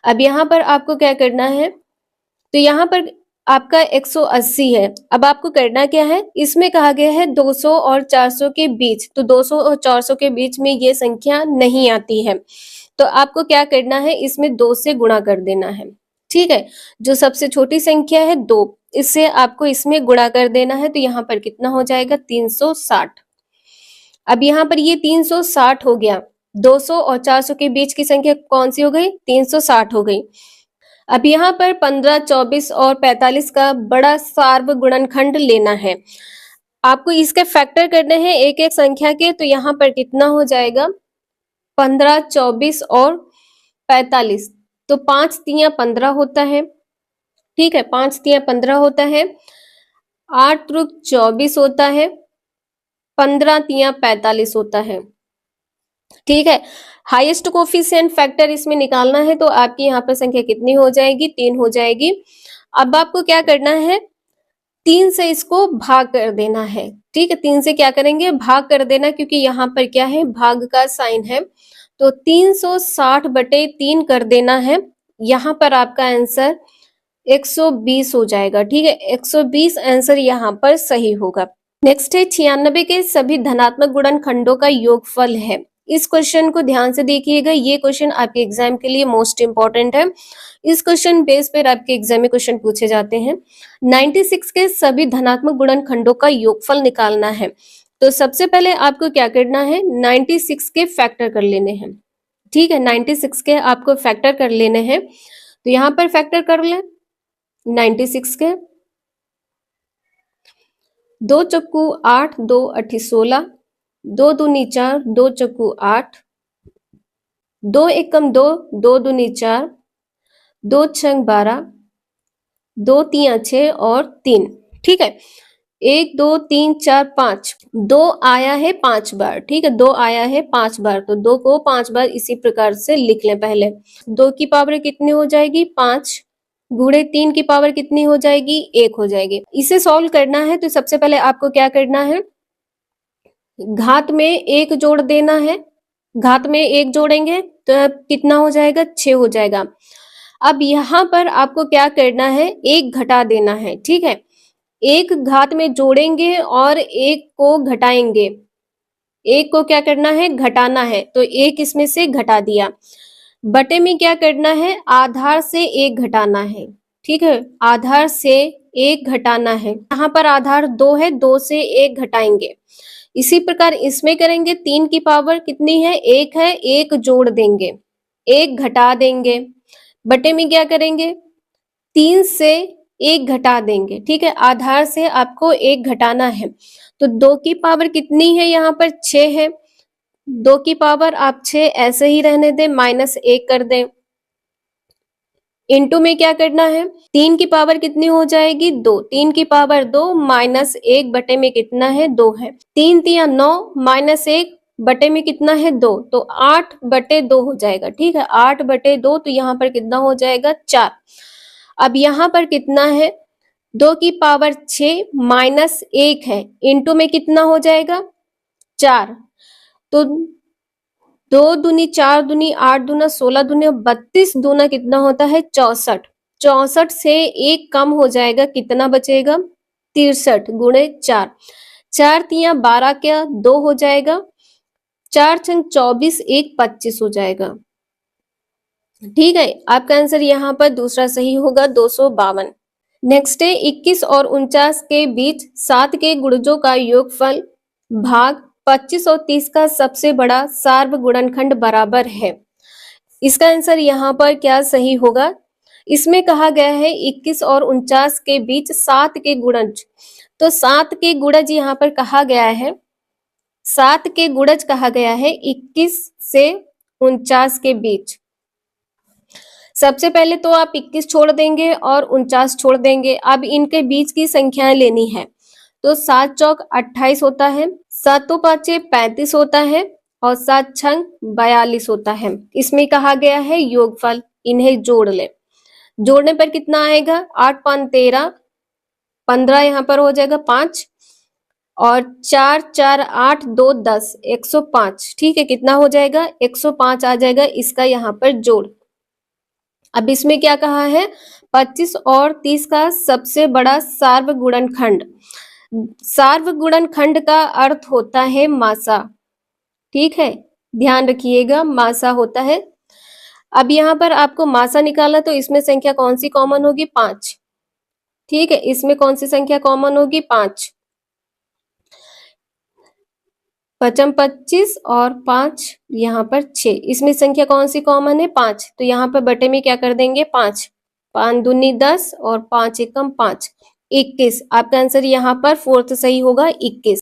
अब यहाँ पर आपको क्या करना है, तो यहाँ पर आपका 180 है। अब आपको करना क्या है, इसमें कहा गया है 200 और 400 के बीच, तो 200 और 400 के बीच में ये संख्या नहीं आती है, तो आपको क्या करना है, इसमें 2 से गुणा कर देना है। ठीक है, जो सबसे छोटी संख्या है 2, इससे आपको इसमें गुणा कर देना है, तो यहाँ पर कितना हो जाएगा 360। अब यहाँ पर ये 360 हो गया, 200 और 400 के बीच की संख्या कौन सी हो गई 360 हो गई। अब यहाँ पर 15, 24 और 45 का बड़ा सार्व गुणनखंड लेना है, आपको इसके फैक्टर करने हैं एक एक संख्या के, तो यहाँ पर कितना हो जाएगा 15, 24 और 45, तो 5 तियां 15 होता है। ठीक है, 5 तियां 15 होता है, 8 त्रुक 24 होता है, 15 तियां 45 होता है। ठीक है, हाईएस्ट कोफिशिएंट फैक्टर इसमें निकालना है, तो आपकी यहाँ पर संख्या कितनी हो जाएगी 3 हो जाएगी। अब आपको क्या करना है, 3 से इसको भाग कर देना है। ठीक है, 3 से क्या करेंगे भाग कर देना, क्योंकि यहाँ पर क्या है भाग का साइन है, तो 360/3 कर देना है। यहाँ पर आपका आंसर 120 हो जाएगा। ठीक है, 120 आंसर यहाँ पर सही होगा। नेक्स्ट है 96 के सभी धनात्मक गुणनखंडों का योगफल है। इस क्वेश्चन को ध्यान से देखिएगा, ये क्वेश्चन आपके एग्जाम के लिए मोस्ट इंपॉर्टेंट है। इस क्वेश्चन बेस पर आपके एग्जाम में क्वेश्चन पूछे जाते हैं। 96 के सभी धनात्मक गुणनखंडों का योगफल निकालना है, तो सबसे पहले आपको क्या करना है 96 के फैक्टर कर लेने हैं। ठीक है, 96 के आपको फैक्टर कर लेने हैं, तो यहाँ पर फैक्टर कर ले 96 के, 2 चक्कू 8, 2 अठी 16, 2 दूनी 4, 2 चक्कू 8, 2 एकम 2, 2 दूनी 4, 2 छंग 12, 2 तियां 6 और 3। ठीक है, 1 2 3 4 5, 2 आया है 5 बार। ठीक है, 2 आया है 5 बार, तो 2 को 5 बार इसी प्रकार से लिख लें। पहले 2 की पावर कितनी हो जाएगी 5, गुणे 3 की पावर कितनी हो जाएगी 1 हो जाएगी। इसे सॉल्व करना है, तो सबसे पहले आपको क्या करना है, घात में 1 जोड़ देना है। घात में 1 जोड़ेंगे तो कितना हो जाएगा 6 हो जाएगा। अब यहाँ पर आपको क्या करना है 1 घटा देना है। ठीक है, 1 घात में जोड़ेंगे और 1 को घटाएंगे। 1 को क्या करना है घटाना है, तो 1 इसमें से घटा दिया। बटे में क्या करना है आधार से 1 घटाना है। ठीक है, आधार से 1 घटाना है। यहाँ पर आधार 2 है, 2 से 1 घटाएंगे। इसी प्रकार इसमें करेंगे, 3 की पावर कितनी है 1 है, 1 जोड़ देंगे, 1 घटा देंगे। बटे में क्या करेंगे 3 से 1 घटा देंगे। ठीक है, आधार से आपको 1 घटाना है, तो 2 की पावर कितनी है यहाँ पर 6 है, 2 की पावर आप 6 ऐसे ही रहने दें, -1 कर दें। इनटू में क्या करना है 3 की पावर कितनी हो जाएगी 2, 3 की पावर 2 -1 बटे में कितना है 2 है। 3 तिया 9 -1 बटे में कितना है 2, तो 8/2 हो जाएगा। ठीक है, 8/2, तो यहाँ पर कितना हो जाएगा 4। अब यहाँ पर कितना है 2 की पावर 6 -1 है, इनटू में कितना हो जाएगा 4, तो 2 दूनी 4 दूनी 8 दूना 16 दूनी 32 दूना कितना होता है 64। 64 से 1 कम हो जाएगा, कितना बचेगा 63 गुणे 4, 4 तिया 12 क्या 2 हो जाएगा, 4 छंग 24, 1 25 हो जाएगा। ठीक है, आपका आंसर यहाँ पर दूसरा सही होगा 252। नेक्स्ट है 21 और 49 के बीच 7 के गुणजों का योगफल भाग 25 और 30 का सबसे बड़ा सार्व गुणनखंड बराबर है। इसका आंसर यहाँ पर क्या सही होगा, इसमें कहा गया है 21 और 49 के बीच 7 के गुणज, तो 7 के गुणज यहाँ पर कहा गया है, 7 के गुणज कहा गया है 21 से 49 के बीच। सबसे पहले तो आप 21 छोड़ देंगे और 49 छोड़ देंगे। अब इनके बीच की संख्याएं लेनी है, तो 7 चौक 28 होता है, 7 पाँचे 35 होता है और 7 छंग 42 होता है। इसमें कहा गया है योगफल, इन्हें जोड़ ले। जोड़ने पर कितना आएगा? 8 5 13, 15 यहाँ पर हो जाएगा 5 और 4 4 8 2 10, 105। ठीक है, कितना हो जाएगा? 105 आ जाएगा इसका यहाँ पर जोड़। अब इसमें क्या कहा है? 25 और 30 का सबसे बड़ा सार्वगुणनखंड। सार्वगुणनखंड का अर्थ होता है मासा। ठीक है, ध्यान रखिएगा, मासा होता है। अब यहाँ पर आपको मासा निकालना, तो इसमें संख्या कौन सी कॉमन होगी? 5। ठीक है, इसमें कौन सी संख्या कॉमन होगी? 5। पचम 25 और 5 यहाँ पर 6, इसमें संख्या कौन सी कॉमन है? 5। तो यहाँ पर बटे में क्या कर देंगे? 5। 5 दूनी 10 और 5 एकम 5, 21। आपका आंसर यहाँ पर फोर्थ सही होगा, 21।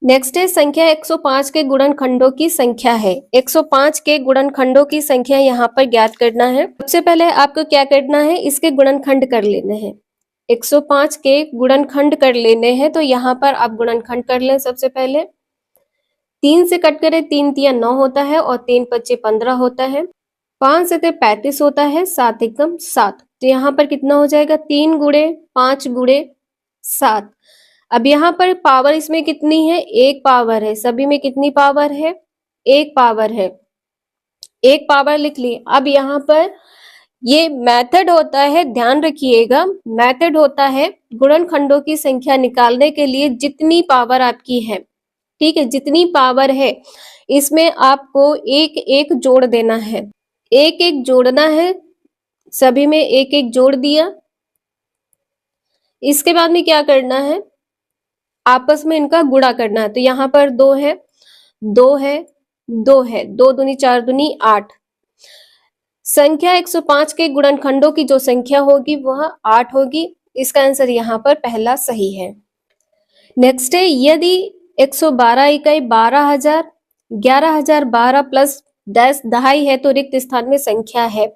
नेक्स्ट है संख्या 105 के गुणनखंडों की संख्या है। 105 के गुणनखंडों की संख्या यहाँ पर ज्ञात करना है। सबसे पहले आपको क्या करना है? इसके गुणनखंड कर लेने हैं। 105 के गुणनखंड कर लेने हैं, तो यहाँ पर आप गुणनखंड कर लें। सबसे पहले 3 से कट करें, 3 तिया 9 होता है और 3 पच्चे 15 होता है। 5 से 35 होता है, 7 एकम 7। तो यहाँ पर कितना हो जाएगा? 3 गुणे 5 गुणे 7। अब यहाँ पर पावर इसमें कितनी है? 1 पावर है। सभी में कितनी पावर है? 1 पावर है। 1 पावर लिख ली। अब यहाँ पर ये मेथड होता है, ध्यान रखिएगा, मेथड होता है गुणनखंडों की संख्या निकालने के लिए जितनी पावर आपकी है। ठीक है, जितनी पावर है इसमें आपको एक एक जोड़ देना है, एक एक जोड़ना है। सभी में एक एक जोड़ दिया। इसके बाद में क्या करना है? आपस में इनका गुणा करना है। तो यहाँ पर 2 है, 2 है, 2 है, 2 दूनी 4 दूनी 8। संख्या 105 के गुणनखंडों की जो संख्या होगी वह 8 होगी। इसका आंसर यहाँ पर पहला सही है। नेक्स्ट है, यदि 112 इकाई 12,000, 11,012 प्लस 10 दहाई है तो रिक्त स्थान में संख्या है।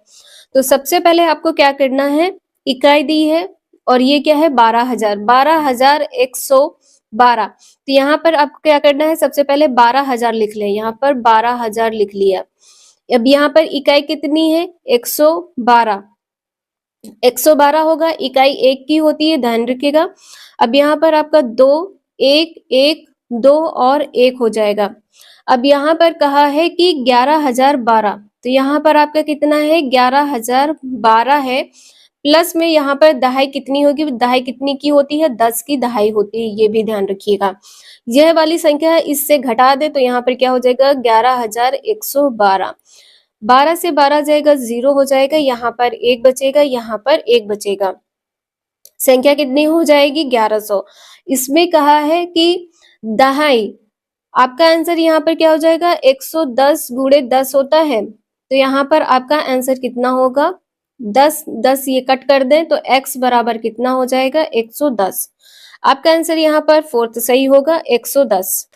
तो सबसे पहले आपको क्या करना है? इकाई दी है और ये क्या है? 12,000, 12,112। तो यहाँ पर आपको क्या करना है? सबसे पहले 12,000 लिख लें। यहाँ पर 12,000 लिख लिया। अब यहाँ पर इकाई कितनी है? 112। 112 होगा, इकाई 1 की होती है, ध्यान रखिएगा। अब यहाँ पर आपका 2 1 1 2 और 1 हो जाएगा। अब यहाँ पर कहा है कि 11,012, तो यहाँ पर आपका कितना है? 11,012 है। प्लस में यहाँ पर दहाई कितनी होगी? दहाई कितनी की होती है? 10 की दहाई होती है, ये भी ध्यान रखिएगा। यह वाली संख्या इससे घटा दे तो यहाँ पर क्या हो जाएगा? 11,112। 12 से 12 जाएगा, 0 हो जाएगा, यहाँ पर 1 बचेगा, यहाँ पर 1 बचेगा। संख्या कितनी हो जाएगी? 1100। इसमें कहा है कि दहाई, आपका आंसर यहाँ पर क्या हो जाएगा? 110 गुणे 10 होता है, तो यहाँ पर आपका आंसर कितना होगा? 10। 10 ये कट कर दें तो x बराबर कितना हो जाएगा? 110। आपका आंसर यहाँ पर फोर्थ सही होगा, 110।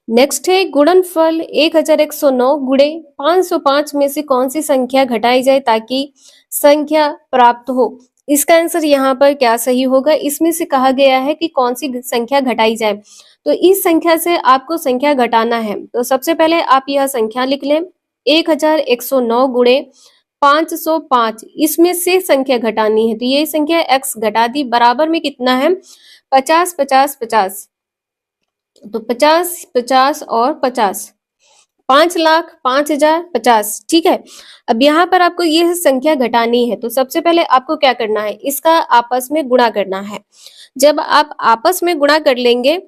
नेक्स्ट है गुणनफल 1109 गुणे 505 में से कौन सी संख्या घटाई जाए ताकि संख्या प्राप्त हो। इसका आंसर यहाँ पर क्या सही होगा? इसमें से कहा गया है कि कौन सी संख्या घटाई जाए, तो इस संख्या से आपको संख्या घटाना है। तो सबसे पहले आप यह संख्या लिख लें, 1109 गुणे 505, इसमें से संख्या घटानी है। तो ये संख्या x घटा दी, बराबर में कितना है? 50 50 50। तो 50 50 और 50, 5 लाख 5,000 50। ठीक है, अब यहाँ पर आपको यह संख्या घटानी है। तो सबसे पहले आपको क्या करना है? इसका आपस में गुणा करना है। जब आप आपस में गुणा कर लेंगे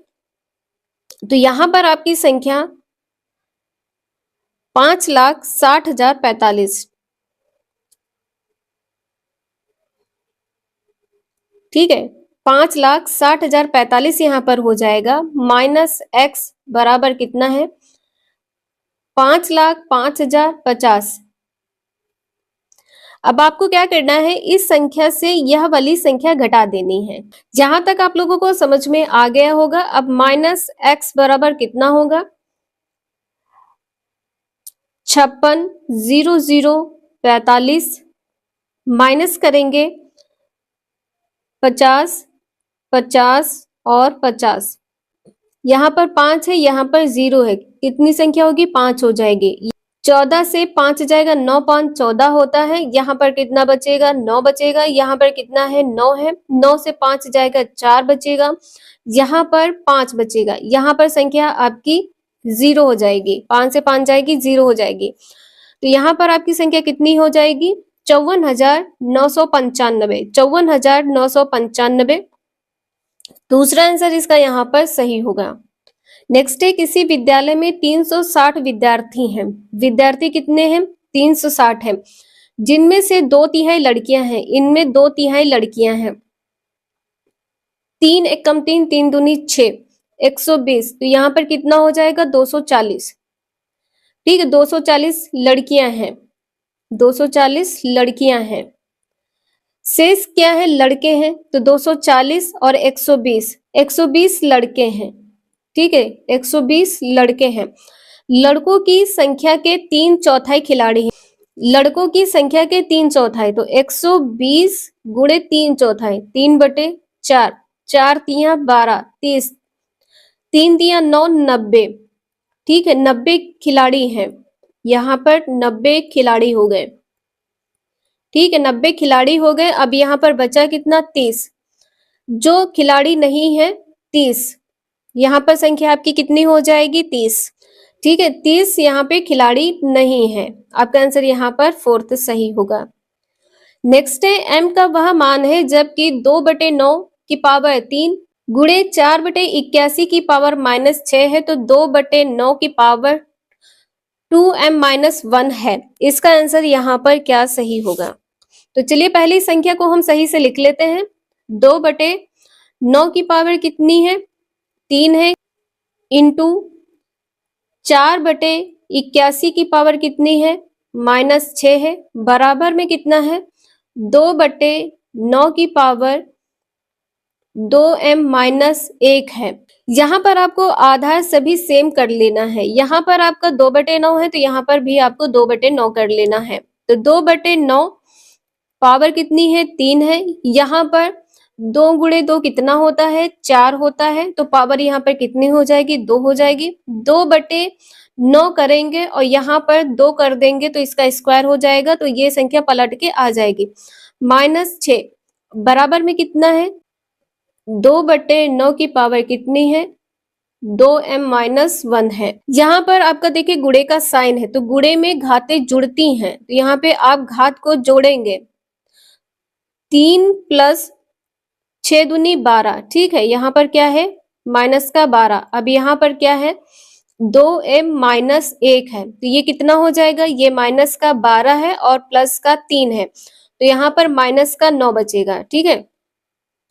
तो यहाँ पर आपकी संख्या 5,60,045। ठीक है, 5,60,045 यहाँ पर हो जाएगा। माइनस x बराबर कितना है? 5,05,050। अब आपको क्या करना है? इस संख्या से यह वाली संख्या घटा देनी है। जहां तक आप लोगों को समझ में आ गया होगा। अब माइनस x बराबर कितना होगा? 56,00,45 माइनस करेंगे 50 50 और 50। यहाँ पर 5 है, यहाँ पर 0 है, कितनी संख्या होगी? 5 हो जाएगी। 14 से 5 जाएगा, 9 5 14 होता है। यहाँ पर कितना बचेगा? 9 बचेगा। यहाँ पर कितना है? 9 है। 9 से 5 जाएगा, 4 बचेगा। यहाँ पर 5 बचेगा। यहाँ पर संख्या आपकी 0 हो जाएगी। 5 से 5 जाएगी, 0 हो जाएगी। तो यहाँ पर आपकी संख्या कितनी हो जाएगी? 54,995। 54,995 दूसरा आंसर इसका यहाँ पर सही होगा। नेक्स्ट है, किसी विद्यालय में 360 विद्यार्थी हैं। विद्यार्थी कितने हैं? 360 हैं, जिनमें से 2/3 लड़कियां हैं। इनमें 2/3 लड़कियां हैं। 3 एकम 3, 3 दूनी 6, 120। तो यहाँ पर कितना हो जाएगा? 240। ठीक है, 240 लड़कियां हैं। 240 लड़कियां हैं। शेष क्या है? लड़के हैं। तो 240 और 120, 120 लड़के हैं। ठीक है, 120 लड़के हैं। लड़कों की संख्या के 3/4 खिलाड़ी हैं। लड़कों की संख्या के 3/4, तो 120 गुणे 3/4, 3/4, 4 तिया 12, 30, 3 दिया 9, 90। ठीक है, 90 खिलाड़ी हैं। यहाँ पर 90 खिलाड़ी हो गए। ठीक है, 90 खिलाड़ी हो गए। अब यहाँ पर बचा कितना? 30। जो खिलाड़ी नहीं है 30, यहाँ पर संख्या आपकी कितनी हो जाएगी? 30। ठीक है, 30 यहाँ पे खिलाड़ी नहीं है। आपका आंसर यहाँ पर फोर्थ सही होगा। नेक्स्ट है, m का वह मान है जबकि 2/9 की पावर 3 गुणे 4/81 की पावर -6 है, तो 2/9 की पावर 2m-1 है। इसका आंसर यहाँ पर क्या सही होगा? तो चलिए पहली संख्या को हम सही से लिख लेते हैं। 2/9 की पावर कितनी है? 3 है, इंटू 4/81 की पावर कितनी है? -6 है, बराबर में कितना है? 2/9 की पावर 2m-1 है। यहाँ पर आपको आधार सभी सेम कर लेना है। यहाँ पर आपका 2/9 है, तो यहाँ पर भी आपको 2/9 कर लेना है। तो 2/9 पावर कितनी है? 3 है। यहाँ पर 2 गुणे 2 कितना होता है? 4 होता है। तो पावर यहाँ पर कितनी हो जाएगी? 2 हो जाएगी। 2/9 करेंगे और यहाँ पर 2 कर देंगे तो इसका स्क्वायर हो जाएगा, तो ये संख्या पलट के आ जाएगी। -6 बराबर में कितना है? 2/9 की पावर कितनी है? 2m-1 है। यहाँ पर आपका देखिए गुणे का साइन है, तो गुणे में घातें जुड़ती हैं, तो यहाँ पे आप घात को जोड़ेंगे। 3 + 6 दूनी 12। ठीक है, यहाँ पर क्या है? -12। अब यहाँ पर क्या है? 2m-1 है, तो ये कितना हो जाएगा? ये -12 है और +3 है, तो यहाँ पर -9 बचेगा। ठीक है,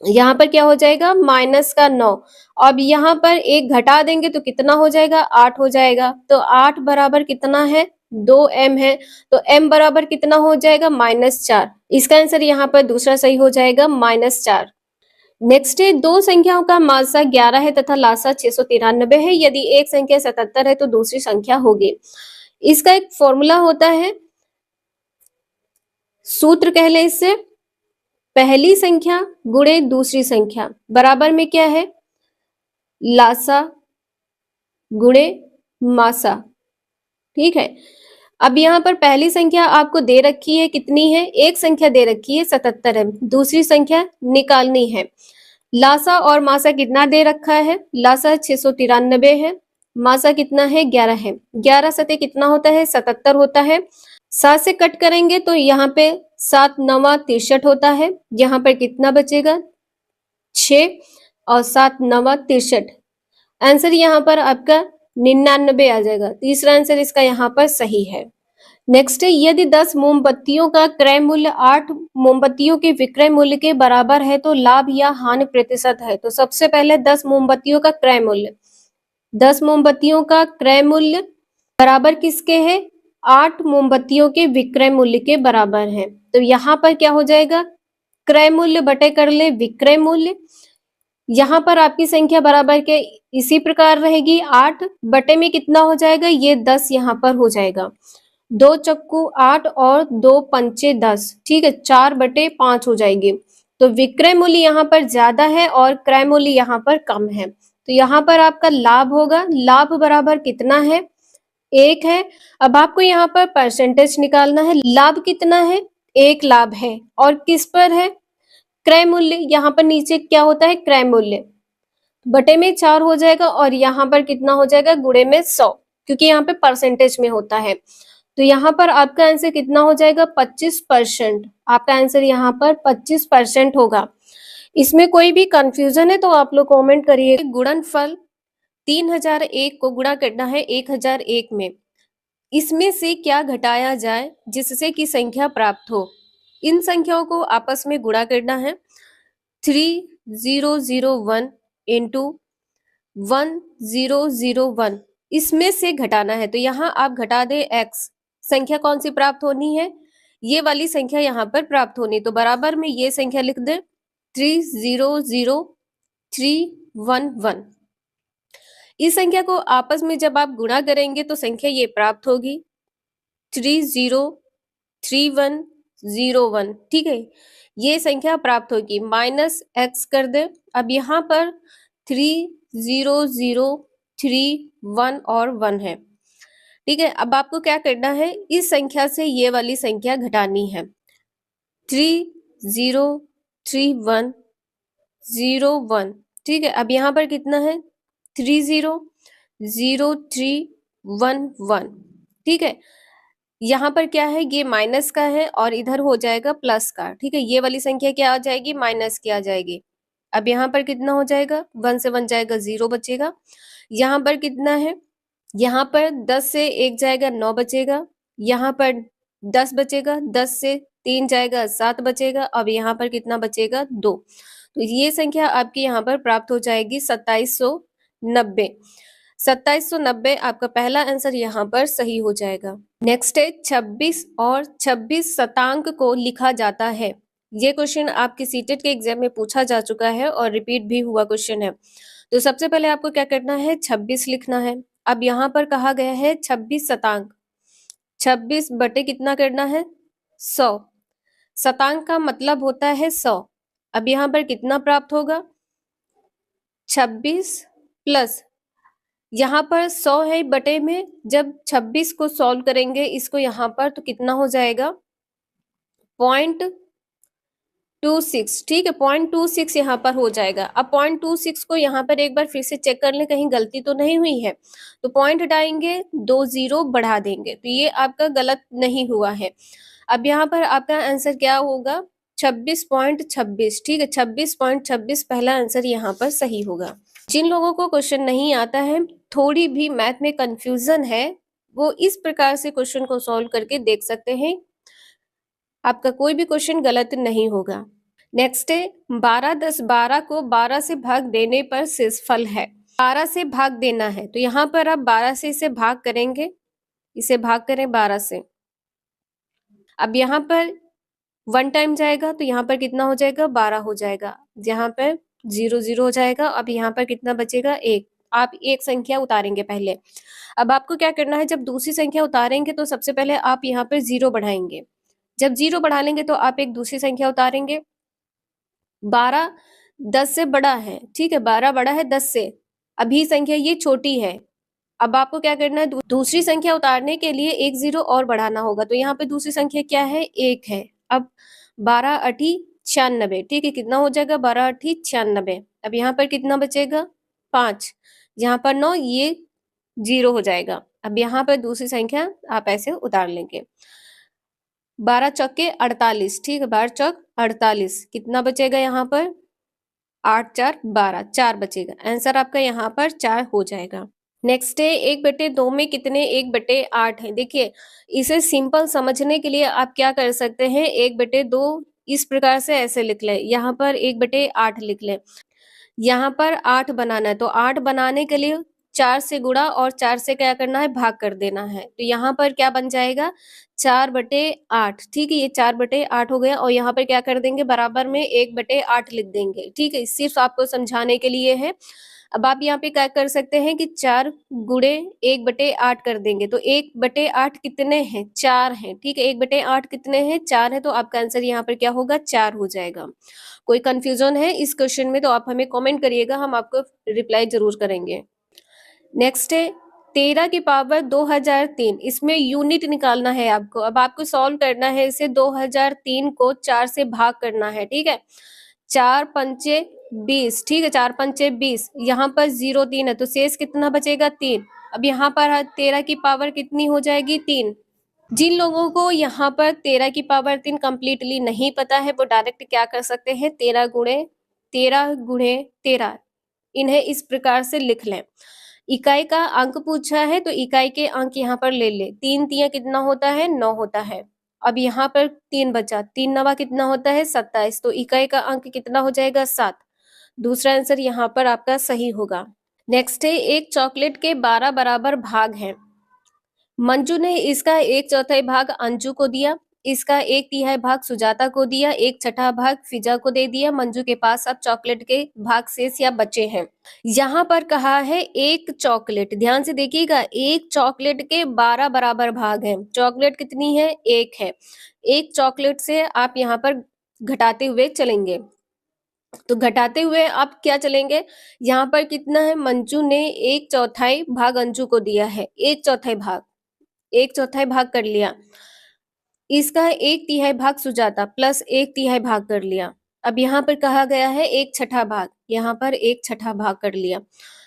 यहाँ पर क्या हो जाएगा? -9। अब यहाँ पर 1 घटा देंगे तो कितना हो जाएगा? 8 हो जाएगा। तो 8 बराबर कितना है? 2m है, तो m बराबर कितना हो जाएगा? -4। इसका आंसर यहाँ पर दूसरा सही हो जाएगा, -4। नेक्स्ट है, दो संख्याओं का मासा 11 है तथा लासा 693 है। यदि एक संख्या 77 है तो दूसरी संख्या होगी। इसका एक फॉर्मूला होता है, सूत्र कह ले इससे, पहली संख्या गुणे दूसरी संख्या बराबर में क्या है? लासा गुणे मासा। ठीक है, अब यहाँ पर पहली संख्या आपको दे रखी है, कितनी है? एक संख्या दे रखी है 77 है, दूसरी संख्या निकालनी है। लासा और मासा कितना दे रखा है? लासा 693 है, मासा कितना है? 11 है। 11 सते कितना होता है? 77 होता है। 7 से कट करेंगे तो यहाँ पे 7 9 63 होता है। यहाँ पर कितना बचेगा? 6 और 7 9 63। आंसर यहाँ पर आपका 99 आ जाएगा। तीसरा आंसर इसका यहाँ पर सही है। नेक्स्ट है, यदि 10 मोमबत्तियों का क्रय मूल्य 8 मोमबत्तियों के विक्रय मूल्य के बराबर है तो लाभ या हानि प्रतिशत है। तो सबसे पहले 10 मोमबत्तियों का क्रय मूल्य, 10 मोमबत्तियों का क्रय मूल्य बराबर किसके है? 8 मोमबत्तियों के विक्रय मूल्य के बराबर है। तो यहाँ पर क्या हो जाएगा? क्रय मूल्य बटे कर ले विक्रय मूल्य। यहाँ पर आपकी संख्या बराबर के इसी प्रकार रहेगी, 8 बटे में कितना हो जाएगा? ये 10 यहाँ पर हो जाएगा। 2 चक्कू 8 और 2 पंचे 10। ठीक है, 4/5 हो जाएगी। तो विक्रय मूल्य यहाँ पर ज्यादा है और क्रय मूल्य यहाँ पर कम है, तो यहाँ पर आपका लाभ होगा, लाभ बराबर कितना है, 1 है। अब आपको यहाँ पर परसेंटेज निकालना है, लाभ कितना है, 1 लाभ है, और किस पर है, क्रय मूल्य। यहाँ पर नीचे क्या होता है, क्रय मूल्य, बटे में 4 हो जाएगा, और यहाँ पर कितना हो जाएगा, गुणे में 100, क्योंकि यहाँ पे परसेंटेज में होता है। तो यहाँ पर आपका आंसर कितना हो जाएगा, 25%। आपका आंसर यहाँ पर 25% होगा। इसमें कोई भी कंफ्यूजन है तो आप लोग कमेंट करिए। गुणनफल 3001 को गुणा करना है 1001 में, इसमें से क्या घटाया जाए जिससे कि संख्या प्राप्त हो। इन संख्याओं को आपस में गुणा करना है। 3001 इंटू 1001, इसमें से घटाना है, तो यहाँ आप घटा दे x, संख्या कौन सी प्राप्त होनी है, ये वाली संख्या यहाँ पर प्राप्त होनी, तो बराबर में ये संख्या लिख दे 300311। इस संख्या को आपस में जब आप गुणा करेंगे तो संख्या ये प्राप्त होगी 303101, ठीक है, ये संख्या प्राप्त होगी, माइनस x कर दे। अब यहाँ पर 3003 और 1 है, ठीक है। अब आपको क्या करना है, इस संख्या से ये वाली संख्या घटानी है, 303101, ठीक है। अब यहाँ पर कितना है, 300311, ठीक है। यहाँ पर क्या है, ये माइनस का है और इधर हो जाएगा प्लस का, ठीक है। ये वाली संख्या क्या आ जाएगी, माइनस की आ जाएगी। अब यहाँ पर कितना हो जाएगा, 1 से 1 जाएगा, 0 बचेगा। यहाँ पर कितना है, यहाँ पर 10 से 1 जाएगा, 9 बचेगा। यहाँ पर 10 बचेगा, 10 से 3 जाएगा, 7 बचेगा। अब यहाँ पर कितना बचेगा, 2। तो ये संख्या आपकी यहाँ पर प्राप्त हो जाएगी 2790। 2790 आपका पहला आंसर यहाँ पर सही हो जाएगा। नेक्स्ट है 26 और 26 शतांक को लिखा जाता है। ये क्वेश्चन आपके सीटेट के एग्जाम में पूछा जा चुका है और रिपीट भी हुआ क्वेश्चन है। तो सबसे पहले आपको क्या करना है, 26 लिखना है। अब यहाँ पर कहा गया है 26 शतांक, 26 बटे कितना करना है, 100। शतांक का मतलब होता है 100। अब यहाँ पर कितना प्राप्त होगा, 26 प्लस यहाँ पर 100 है बटे में, जब 26 को सॉल्व करेंगे इसको यहाँ पर, तो कितना हो जाएगा 0.26, ठीक है, 0.26 यहाँ पर हो जाएगा। अब 0.26 को यहाँ पर एक बार फिर से चेक कर लें, कहीं गलती तो नहीं हुई है, तो पॉइंट हटाएंगे, 2 0 बढ़ा देंगे, तो ये आपका गलत नहीं हुआ है। अब यहाँ पर आपका आंसर क्या होगा, 26.26, ठीक है, 26.26 पहला आंसर यहाँ पर सही होगा। जिन लोगों को क्वेश्चन नहीं आता है, थोड़ी भी मैथ में कंफ्यूजन है, वो इस प्रकार से क्वेश्चन को सॉल्व करके देख सकते हैं, आपका कोई भी क्वेश्चन गलत नहीं होगा। नेक्स्ट है 12 10 12 को 12 से भाग देने पर शेषफल है। 12 से भाग देना है, तो यहाँ पर आप 12 से इसे भाग करेंगे, इसे भाग करें 12 से। अब यहाँ पर 1 टाइम जाएगा, तो यहाँ पर कितना हो जाएगा, 12 हो जाएगा। यहाँ पर 0 0 हो जाएगा। अब यहाँ पर कितना बचेगा, 1। आप एक संख्या उतारेंगे पहले। अब आपको क्या करना है, जब दूसरी संख्या उतारेंगे तो सबसे पहले आप यहाँ पर 0 बढ़ाएंगे। जब 0 बढ़ा लेंगे तो आप एक दूसरी संख्या उतारेंगे। 12 10 से बड़ा है, ठीक है, 12 बड़ा है 10 से, अभी संख्या ये छोटी है। अब आपको क्या करना है, दूसरी संख्या उतारने के लिए 1 0 और बढ़ाना होगा, तो यहाँ पे दूसरी संख्या क्या है, 1 है। अब 12 8 96, ठीक है, कितना हो जाएगा, 12 8 96। अब यहाँ पर कितना बचेगा, 5, यहाँ पर 9, ये 0 हो जाएगा। अब यहाँ पर दूसरी संख्या आप ऐसे उतार लेंगे, 12 चौके 48, ठीक है, 12 चौक 48, कितना बचेगा यहाँ पर, 8 4 12, 4 बचेगा। आंसर आपका यहाँ पर 4 हो जाएगा। नेक्स्ट है 1/2 में कितने 1/8 है। देखिए, इसे सिंपल समझने के लिए आप क्या कर सकते हैं, 1/2 इस प्रकार से ऐसे लिख लें, यहाँ पर 1/8 लिख लें। यहाँ पर 8 बनाना है, तो 8 बनाने के लिए 4 से गुणा और 4 से क्या करना है, भाग कर देना है। तो यहाँ पर क्या बन जाएगा, 4/8, ठीक है, ये 4/8 हो गया। और यहाँ पर क्या कर देंगे, बराबर में 1/8 लिख देंगे, ठीक है, सिर्फ आपको समझाने के लिए है। अब आप यहाँ पे क्या कर सकते हैं कि 4 गुणे 1/8 कर देंगे, तो 1/8 कितने हैं? 4 हैं, ठीक है। 1/8 कितने हैं? 4 है, तो आपका आंसर यहाँ पर क्या होगा? 4 हो जाएगा। कोई कंफ्यूजन है इस क्वेश्चन में तो आप हमें कमेंट करिएगा, हम आपको रिप्लाई जरूर करेंगे। नेक्स्ट है 13 की पावर 2003, इसमें यूनिट निकालना है आपको। अब आपको सॉल्व करना है इसे, 2003 को 4 से भाग करना है, ठीक है। 4 पंचे 20, ठीक है, 4 पंचे 20, यहाँ पर 0 3 है तो शेष कितना बचेगा? 3। अब यहाँ पर 13 की पावर कितनी हो जाएगी? 3। जिन लोगों को यहाँ पर 13 की पावर 3 कंप्लीटली नहीं पता है वो डायरेक्ट क्या कर सकते हैं, 13 गुणे 13 इन्हें इस प्रकार से लिख लें। इकाई का अंक पूछा है तो इकाई के अंक यहाँ पर ले ले। 3 तिया कितना होता है? 9 होता है। अब यहाँ पर 3 बचा, 3 नवा कितना होता है? 27, तो इकाई का अंक कितना हो जाएगा? 7। दूसरा आंसर यहाँ पर आपका सही होगा। नेक्स्ट है एक चॉकलेट के 12 बराबर भाग हैं। मंजू ने इसका 1/4 भाग अंजू को दिया, इसका 1/3 भाग सुजाता को दिया, 1/6 भाग फिजा को दे दिया। मंजू के पास अब चॉकलेट के भाग शेष या बचे हैं। यहाँ पर कहा है एक चॉकलेट, ध्यान से देखिएगा, एक चॉकलेट के 12 बराबर भाग हैं। चॉकलेट कितनी है? 1 है। एक चॉकलेट से आप यहाँ पर घटाते हुए चलेंगे, तो घटाते हुए आप क्या चलेंगे? यहाँ पर कितना है? मंजू ने 1/4 भाग अंजू को दिया है, 1/4 भाग, 1/4 भाग कर लिया। इसका 1/3 भाग सुजाता प्लस 1/3 भाग कर लिया। अब यहाँ पर कहा गया है 1/6 भाग, यहाँ पर 1/6 भाग कर लिया।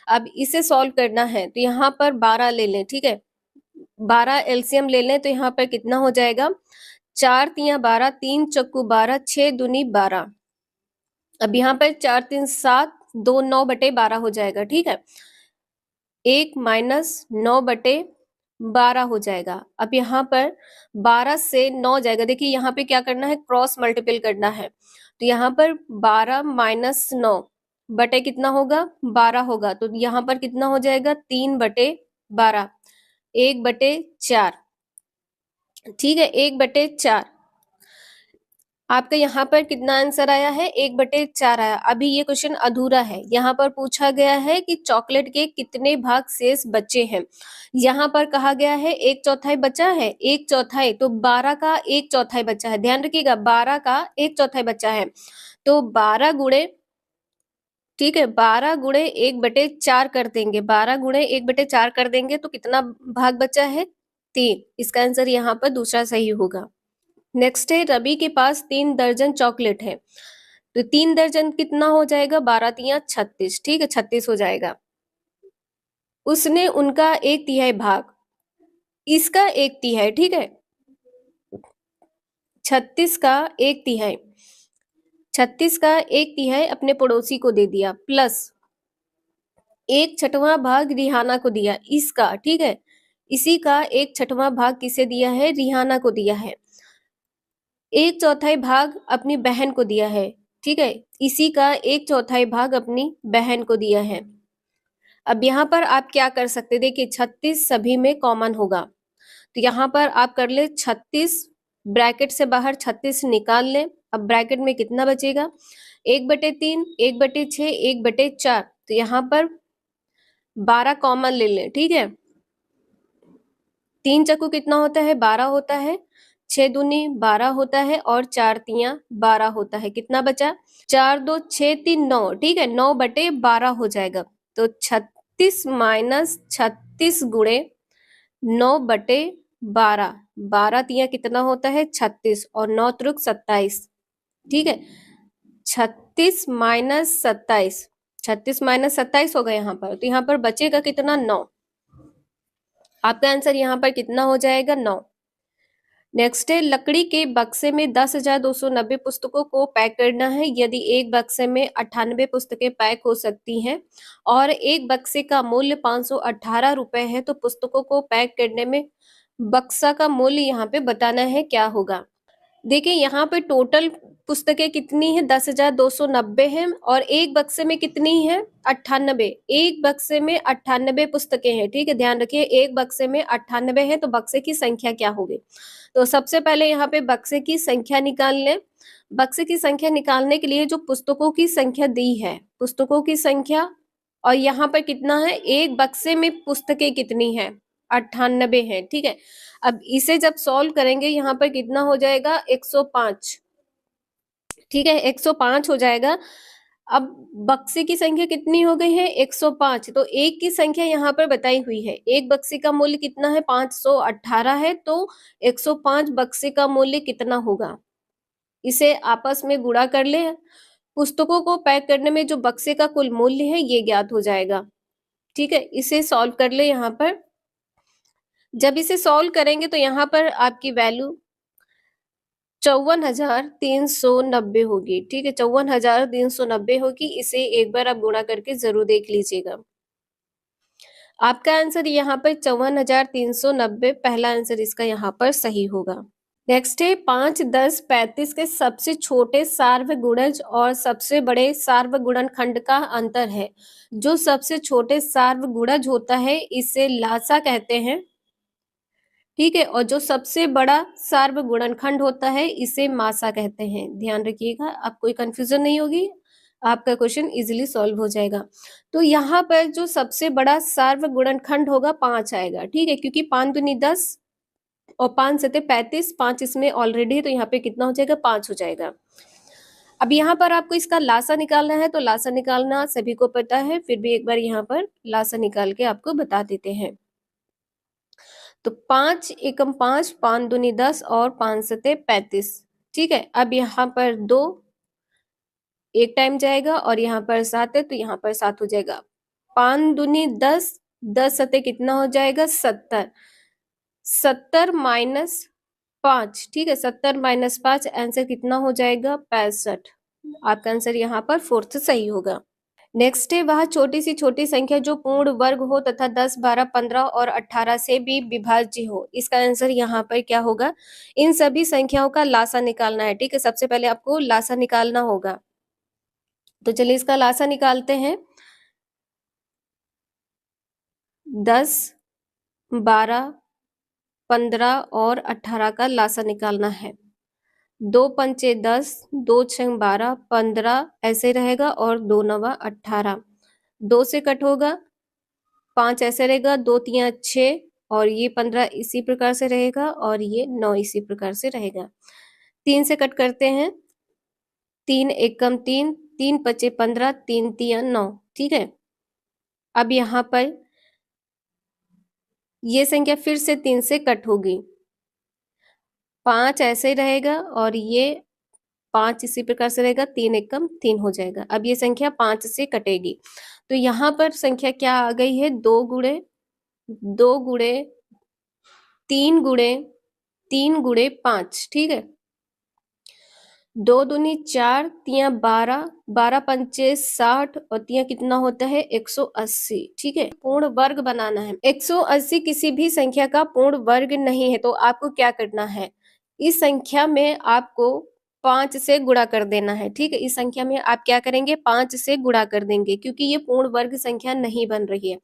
अब इसे सॉल्व करना है तो यहाँ पर 12 ले लें, ठीक है, 12 एलसीएम ले लें तो यहाँ पर कितना हो जाएगा? 4 तिया 12, 3 चक्कू 12, 6 दूनी 12। अब यहाँ पर 4 3 7, 2 9/12 हो जाएगा, ठीक है। 1 माइनस 9/12 हो जाएगा। अब यहाँ पर 12 से 9 जाएगा, देखिए यहाँ पे क्या करना है? क्रॉस मल्टीपल करना है, तो यहाँ पर 12 माइनस 9 बटे कितना होगा? 12 होगा, तो यहाँ पर कितना हो जाएगा? 3/12, 1/4, ठीक है, 1/4। आपका यहाँ पर कितना आंसर आया है? 1/4 आया। अभी ये क्वेश्चन अधूरा है, यहाँ पर पूछा गया है कि चॉकलेट के कितने भाग शेष बचे हैं। यहाँ पर कहा गया है 1/4 बचा है, 1/4 तो 12 का 1/4 बचा है, ध्यान रखिएगा 12 का 1/4 बचा है, तो 12 गुणे, ठीक है, 12 गुणे 1/4 कर देंगे, 12 गुणे 1/4 कर देंगे तो कितना भाग बचा है? 3। इसका आंसर यहाँ पर दूसरा सही होगा। नेक्स्ट है रवि के पास 3 दर्जन चॉकलेट है, तो 3 दर्जन कितना हो जाएगा? 12 तिया 36, ठीक है, 36 हो जाएगा। उसने उनका 1/3 भाग, इसका 1/3, ठीक है, 36 का 1/3, 36 का 1/3 अपने पड़ोसी को दे दिया, प्लस 1/6वां भाग रिहाना को दिया इसका, ठीक है, इसी का 1/6वां भाग किसे दिया है? रिहाना को दिया है। 1/4 भाग अपनी बहन को दिया है, ठीक है, इसी का 1/4 भाग अपनी बहन को दिया है। अब यहाँ पर आप क्या कर सकते, देखिए 36 सभी में कॉमन होगा, तो यहाँ पर आप कर ले 36, ब्रैकेट से बाहर 36 निकाल लें। अब ब्रैकेट में कितना बचेगा? 1/3, 1/6, 1/4, तो यहाँ पर 12 कॉमन ले लें, ठीक है। 3 चक्कू कितना होता है? 12 होता है, 6 दूनी 12 होता है और 4 तिया 12 होता है। कितना बचा? 4 2 6 3 9, ठीक है, 9/12 हो जाएगा। तो 36 माइनस 36 गुणे 9/12, 12 तिया कितना होता है? 36 और 9 त्रिक 27, ठीक है, 36 माइनस 27, 36 माइनस 27 होगा यहाँ पर, तो यहाँ पर बचेगा कितना? 9। आपका आंसर यहाँ पर कितना हो जाएगा? 9। नेक्स्ट है लकड़ी के बक्से में 10,290 पुस्तकों को पैक करना है। यदि एक बक्से में 98 पुस्तकें पैक हो सकती हैं और एक बक्से का मूल्य 518 रुपए है, तो पुस्तकों को पैक करने में बक्सा का मूल्य यहाँ पे बताना है, क्या होगा? देखिए यहाँ पे टोटल पुस्तकें कितनी है? 10,290 है और एक बक्से में कितनी है? 98। एक बक्से में 98 पुस्तकें हैं, ठीक है, ध्यान रखिए, एक बक्से में 98 है तो बक्से की संख्या क्या होगी? तो सबसे पहले यहाँ पे बक्से की संख्या निकाल लें। बक्से की संख्या निकालने के लिए जो पुस्तकों की संख्या दी है, पुस्तकों की संख्या और यहाँ पर कितना है, एक बक्से में पुस्तकें कितनी है, 98 है। ठीक है, अब इसे जब सॉल्व करेंगे यहाँ पर कितना हो जाएगा, 105। ठीक है, 105 हो जाएगा। अब बक्से की संख्या कितनी हो गई है, 105। तो एक की संख्या यहाँ पर बताई हुई है, एक बक्से का मूल्य कितना है, 518 है, तो 105 बक्से का मूल्य कितना होगा, इसे आपस में गुणा कर ले। पुस्तकों को पैक करने में जो बक्से का कुल मूल्य है ये ज्ञात हो जाएगा। ठीक है, इसे सॉल्व कर ले। यहाँ पर जब इसे सॉल्व करेंगे तो यहाँ पर आपकी वैल्यू 54,390 होगी। ठीक है, 54,390 होगी। इसे एक बार आप गुणा करके जरूर देख लीजिएगा। आपका आंसर यहाँ पर 54,390, पहला आंसर इसका यहाँ पर सही होगा। नेक्स्ट है 5, 10, 35 के सबसे छोटे सार्वगुणज और सबसे बड़े सार्वगुणनखंड का अंतर है। जो सबसे छोटे सार्वगुणज होता है इसे लासा कहते हैं। ठीक है, और जो सबसे बड़ा सार्वगुणनखंड होता है इसे मासा कहते हैं। ध्यान रखिएगा, आप कोई कंफ्यूजन नहीं होगी, आपका क्वेश्चन इजीली सॉल्व हो जाएगा। तो यहाँ पर जो सबसे बड़ा सार्वगुणनखंड होगा 5 आएगा। ठीक है, क्योंकि 5 दूनी 10 और 5 सते 35, 5 इसमें ऑलरेडी है, तो यहाँ पे कितना हो जाएगा, 5 हो जाएगा। अब यहाँ पर आपको इसका लासा निकालना है, तो लासा निकालना सभी को पता है, फिर भी एक बार यहाँ पर लासा निकाल के आपको बता देते हैं। तो 5 एकम 5, 5 दूनी 10 और 5 सते 35। ठीक है, अब यहाँ पर 2 एक टाइम जाएगा और यहाँ पर 7 है, तो यहाँ पर 7 हो जाएगा। 5 दूनी 10, 10 सते कितना हो जाएगा, 70। 70 माइनस 5। ठीक है, 70 माइनस 5 आंसर कितना हो जाएगा, 65। आपका आंसर यहाँ पर फोर्थ सही होगा। नेक्स्ट है वह छोटी सी छोटी संख्या जो पूर्ण वर्ग हो तथा 10, 12, 15 और 18 से भी विभाज्य हो। इसका आंसर यहाँ पर क्या होगा, इन सभी संख्याओं का लासा निकालना है। ठीक है, सबसे पहले आपको लासा निकालना होगा, तो चलिए इसका लासा निकालते हैं। 10, 12, 15 और 18 का लासा निकालना है। 2 पंचे 10, 2 छंग 12, 15 ऐसे रहेगा और 2 नवा 18। 2 से कट होगा, 5 ऐसे रहेगा, 2 तियां 6 और ये 15 इसी प्रकार से रहेगा और ये 9 इसी प्रकार से रहेगा। 3 से कट करते हैं, 3 एकम 3, 3 पचे 15, 3 तियां 9। ठीक है, अब यहाँ पर ये संख्या फिर से 3 से कट होगी, 5 ऐसे ही रहेगा और ये 5 इसी प्रकार से रहेगा, 3 एकम 3 हो जाएगा। अब ये संख्या 5 से कटेगी, तो यहाँ पर संख्या क्या आ गई है, 2 गुणे 2 गुणे 3 गुणे 3 गुणे 5। ठीक है, 2 दूनी 4, तियां 12, 12 पंचे 60 और तियां कितना होता है, 180। ठीक है, पूर्ण वर्ग बनाना है। 180 किसी भी संख्या का पूर्ण वर्ग नहीं है, तो आपको क्या करना है, इस संख्या में आपको 5 से गुणा कर देना है। ठीक है, इस संख्या में आप क्या करेंगे, 5 से गुणा कर देंगे, क्योंकि ये पूर्ण वर्ग संख्या नहीं बन रही है।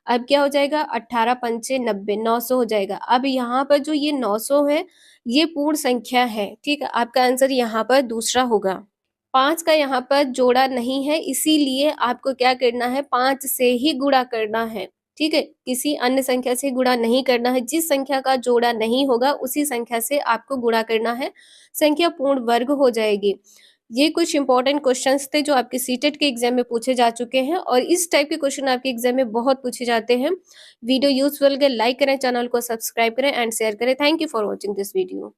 अब क्या हो जाएगा, 18 पंचे 90, 900 हो जाएगा। अब यहाँ पर जो ये 900 है ये पूर्ण संख्या है। ठीक है, आपका आंसर यहाँ पर दूसरा होगा। 5 का यहाँ पर जोड़ा नहीं है, इसीलिए आपको क्या करना है, 5 से ही गुणा करना है। ठीक है, किसी अन्य संख्या से गुणा नहीं करना है। जिस संख्या का जोड़ा नहीं होगा उसी संख्या से आपको गुणा करना है, संख्या पूर्ण वर्ग हो जाएगी। ये कुछ इंपॉर्टेंट क्वेश्चंस थे जो आपके सीटेट के एग्जाम में पूछे जा चुके हैं, और इस टाइप के क्वेश्चन आपके एग्जाम में बहुत पूछे जाते हैं। वीडियो यूजफुल लगे लाइक करें, चैनल को सब्सक्राइब करें एंड शेयर करें। Thank you for watching this video.